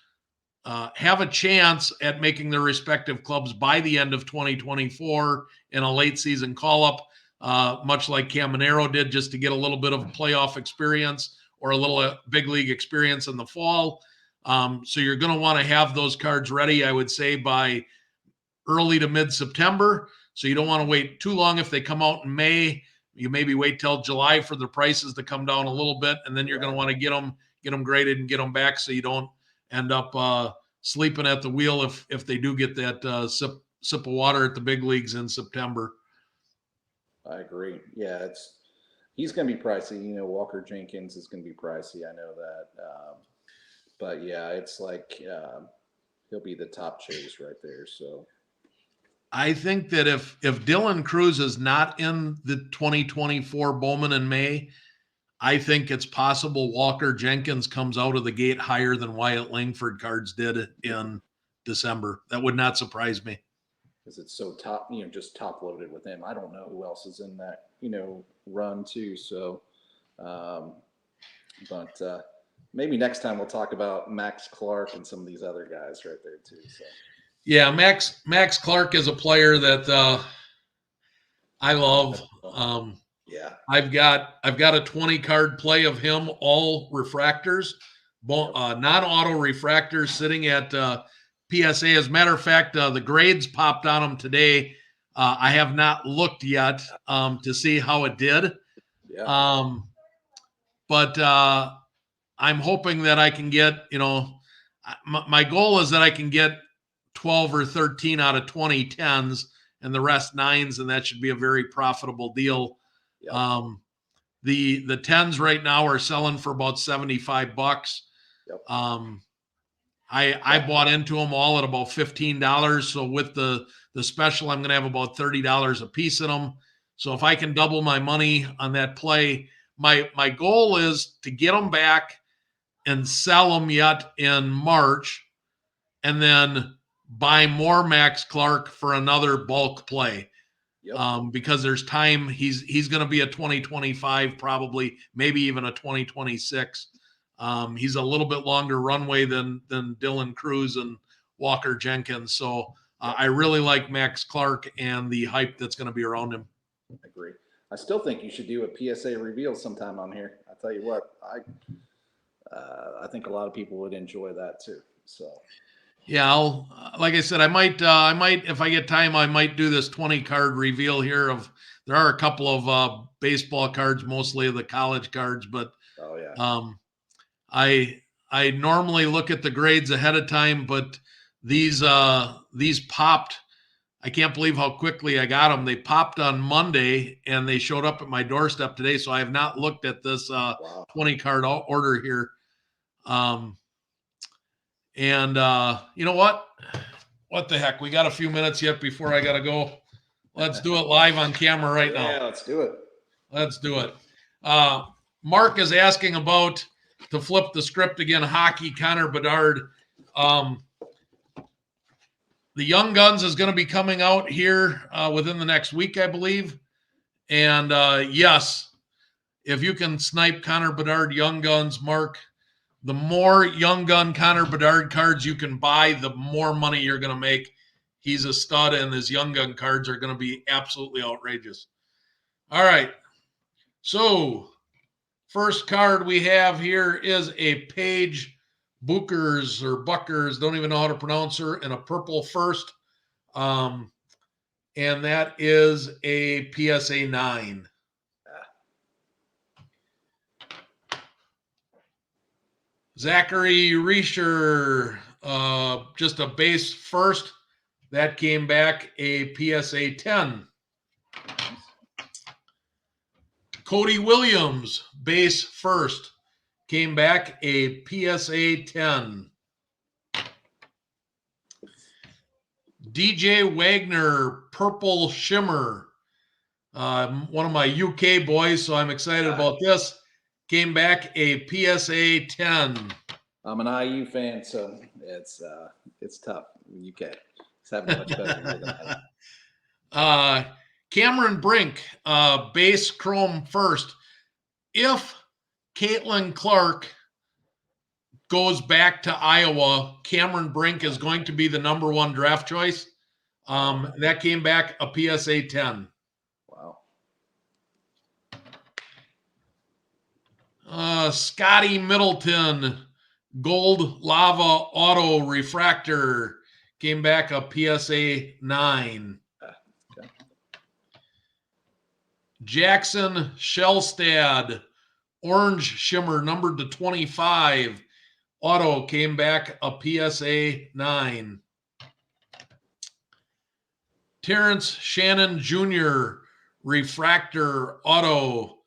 have a chance at making their respective clubs by the end of 2024 in a late season call up, much like Caminero did, just to get a little bit of playoff experience or a little big league experience in the fall. So you're going to want to have those cards ready, I would say, by early to mid September. So you don't want to wait too long if they come out in May. You maybe wait till July for the prices to come down a little bit, and then you're going to Right. want to get them graded and get them back so you don't end up sleeping at the wheel if they do get that sip of water at the big leagues in September. I agree. Yeah, he's going to be pricey. Walker Jenkins is going to be pricey. I know that. But yeah, it's like he'll be the top chase right there. So I think that if Dylan Cruz is not in the 2024 Bowman in May, I think it's possible Walker Jenkins comes out of the gate higher than Wyatt Langford cards did in December. That would not surprise me. because it's so top, just top loaded with him. I don't know who else is in that, run too. So, um, but maybe next time we'll talk about Max Clark and some of these other guys right there too. So Yeah, Max Clark is a player that I love. Yeah. I've got a 20 card play of him, all refractors, Yep. non-auto refractors sitting at PSA. As a matter of fact, the grades popped on them today. I have not looked yet to see how it did. Yeah. Um, but I'm hoping that I can get, my goal is that I can get 12 or 13 out of 20 tens and the rest nines, and that should be a very profitable deal. Yep. The tens right now are selling for about $75. Yep. Um, I bought into them all at about $15. So with the special, I'm going to have about $30 a piece in them. So if I can double my money on that play, my goal is to get them back and sell them yet in March, and then buy more Max Clark for another bulk play. Yep. Because there's time. He's going to be a 2025, probably, maybe even a 2026. He's a little bit longer runway than Dylan Cruz and Walker Jenkins. So Yep. I really like Max Clark and the hype that's going to be around him. I agree. I still think you should do a PSA reveal sometime on here. I tell you what, I think a lot of people would enjoy that too. So Yeah, like I said, I might, if I get time, I might do this 20 card reveal here. There are a couple of baseball cards, mostly the college cards, but oh yeah. I normally look at the grades ahead of time, but these popped. I can't believe how quickly I got them. They popped on Monday and they showed up at my doorstep today. So I have not looked at this Wow. 20 card order here. And you know what? What the heck? We got a few minutes yet before I got to go. Let's do it live on camera right now. Yeah, let's do it. Let's do it. Mark is asking about, to flip the script again, hockey, Connor Bedard. The Young Guns is going to be coming out here within the next week, I believe. And yes, if you can snipe Connor Bedard Young Guns, Mark, the more Young Gun Connor Bedard cards you can buy, the more money you're going to make. He's a stud, and his Young Gun cards are going to be absolutely outrageous. All right. So, first card we have here is a Paige Bookers or Buckers, don't even know how to pronounce her, in a purple first. And that is a PSA 9. Zachary Reisher, just a base first. That came back a PSA 10. Cody Williams, base first, came back a PSA 10. DJ Wagner, purple shimmer, one of my UK boys, so I'm excited about this. Came back a PSA 10. I'm an IU fan, so it's tough. UK. It's having a much better year than I. Cameron Brink, base chrome first. If Caitlin Clark goes back to Iowa, Cameron Brink is going to be the number one draft choice. That came back a PSA 10. Wow. Scotty Middleton, gold lava auto refractor, came back a PSA 9. Okay. Jackson Shellstad, orange shimmer, numbered to 25. Auto came back a PSA 9. Terrence Shannon Jr., refractor auto,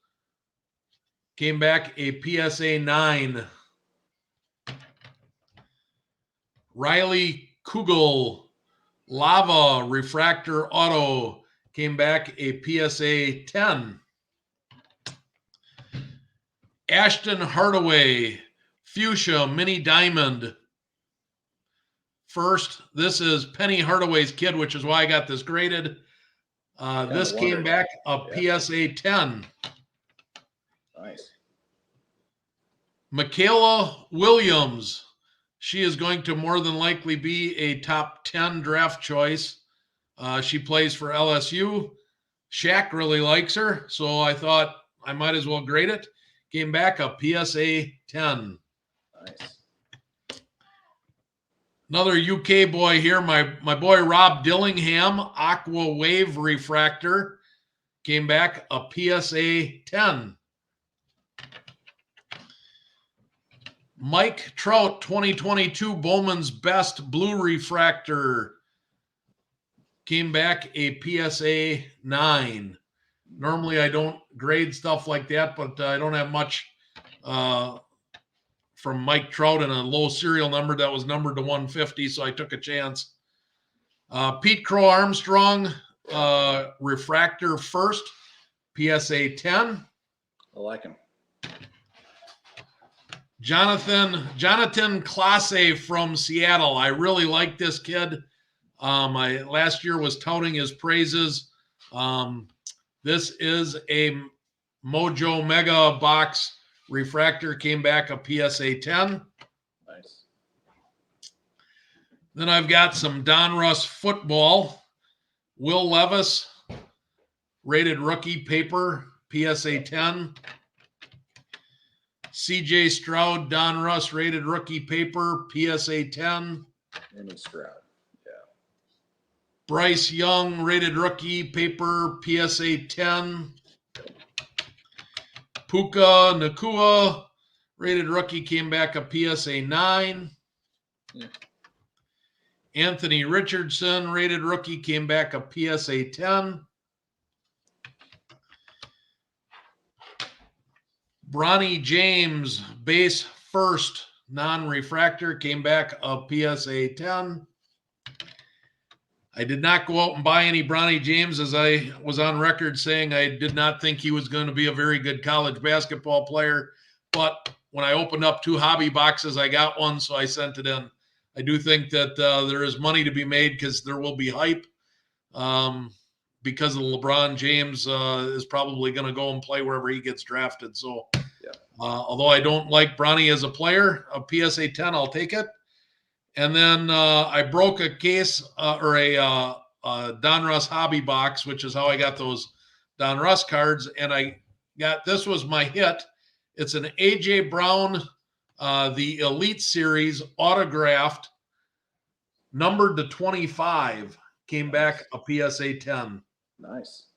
came back a PSA 9. Riley Kugel, lava refractor auto, came back a PSA 10. Ashton Hardaway, fuchsia mini diamond. First, this is Penny Hardaway's kid, which is why I got this graded. This came back a PSA 10. Nice. Michaela Williams. She is going to more than likely be a top 10 draft choice. She plays for LSU. Shaq really likes her, so I thought I might as well grade it. Came back a PSA 10. Nice. Another UK boy here, my boy Rob Dillingham, Aqua Wave Refractor, came back a PSA 10. Mike Trout, 2022 Bowman's Best Blue Refractor, came back a PSA 9. Normally I don't grade stuff like that, but I don't have much from Mike Trout and a low serial number that was numbered to 150, so I took a chance. Pete Crow Armstrong, Refractor First, PSA 10. I like him. Jonathan Classe from Seattle. I really like this kid. I last year was touting his praises. This is a Mojo Mega Box refractor, came back a PSA 10. Nice. Then I've got some Donruss football. Will Levis, rated rookie paper, PSA 10. CJ Stroud, Donruss, rated rookie paper, PSA 10. Amy Stroud. Yeah. Bryce Young, rated rookie paper, PSA 10. Puka Nakua, rated rookie, came back a PSA 9. Yeah. Anthony Richardson, rated rookie, came back a PSA 10. Bronny James, base first, non-refractor, came back a PSA 10. I did not go out and buy any Bronny James, as I was on record saying I did not think he was going to be a very good college basketball player. But when I opened up 2 hobby boxes, I got one, so I sent it in. I do think that there is money to be made because there will be hype because of LeBron James is probably going to go and play wherever he gets drafted. So although I don't like Bronny as a player, a PSA 10, I'll take it. And then I broke a case or a Donruss hobby box, which is how I got those Donruss cards. And I got, this was my hit. It's an AJ Brown, the Elite Series autographed, numbered to 25, came back a PSA 10. Nice.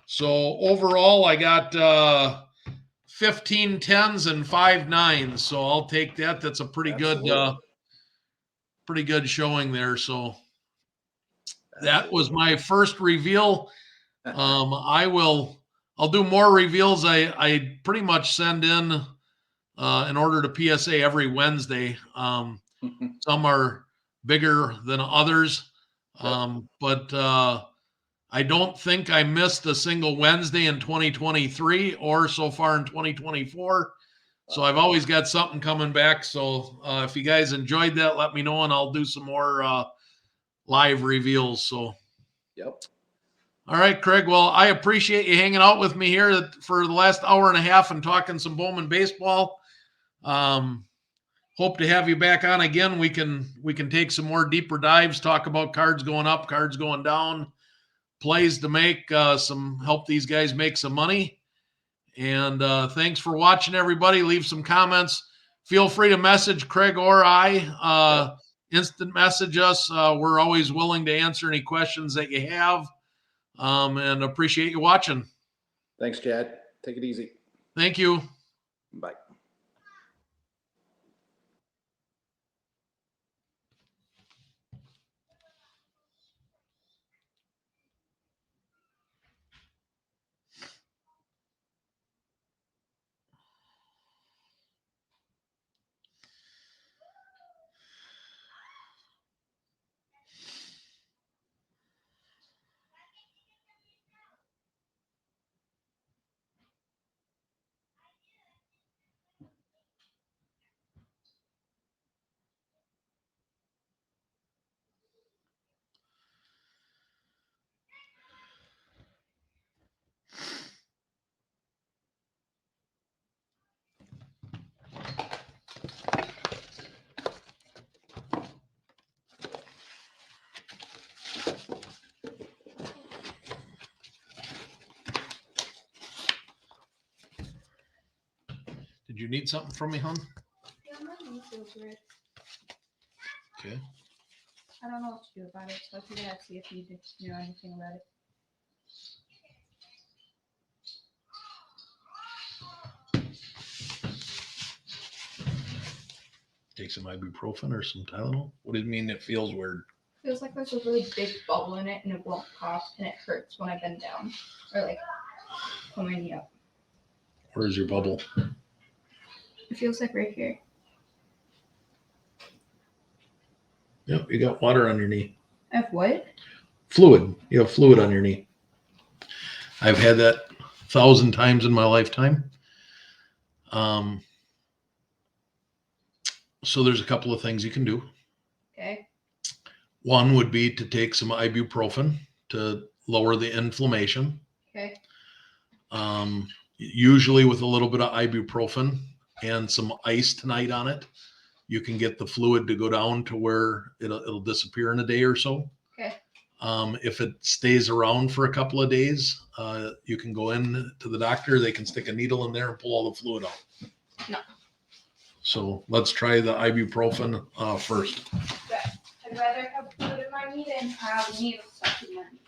So overall, I got 15 10s and 5 9s. So I'll take that. That's a pretty good showing there. So that was my first reveal. I'll do more reveals. I pretty much send in order to PSA every Wednesday. Some are bigger than others. But I don't think I missed a single Wednesday in 2023 or so far in 2024. So I've always got something coming back. So if you guys enjoyed that, let me know and I'll do some more live reveals. So, yep. All right, Craig. Well, I appreciate you hanging out with me here for the last hour and a half and talking some Bowman baseball. Hope to have you back on again. We can take some more deeper dives, talk about cards going up, cards going down, plays to make help these guys make some money. And thanks for watching, everybody. Leave some comments. Feel free to message Craig or I. Instant message us. We're always willing to answer any questions that you have. And appreciate you watching. Thanks, Chad. Take it easy. Thank you. Bye. Did you need something from me, hon? Yeah, my knee feels weird. Okay. I don't know what to do about it, so I figured I'd see if you did know anything about it. Take some ibuprofen or some Tylenol. What do you mean it feels weird? Feels like there's a really big bubble in it and it won't pop and it hurts when I bend down or like pull my knee up. Where's your bubble? It feels like right here. Yep, you got water on your knee. I have what? Fluid. You have fluid on your knee. I've had that 1,000 times in my lifetime. So there's a couple of things you can do. Okay. One would be to take some ibuprofen to lower the inflammation. Okay. Usually with a little bit of ibuprofen and some ice tonight on it, you can get the fluid to go down to where it'll disappear in a day or so. Okay. If it stays around for a couple of days, you can go in to the doctor. They can stick a needle in there and pull all the fluid out. No. So let's try the ibuprofen first. I'd rather have fluid in my knee than have a needle stuck in my knee.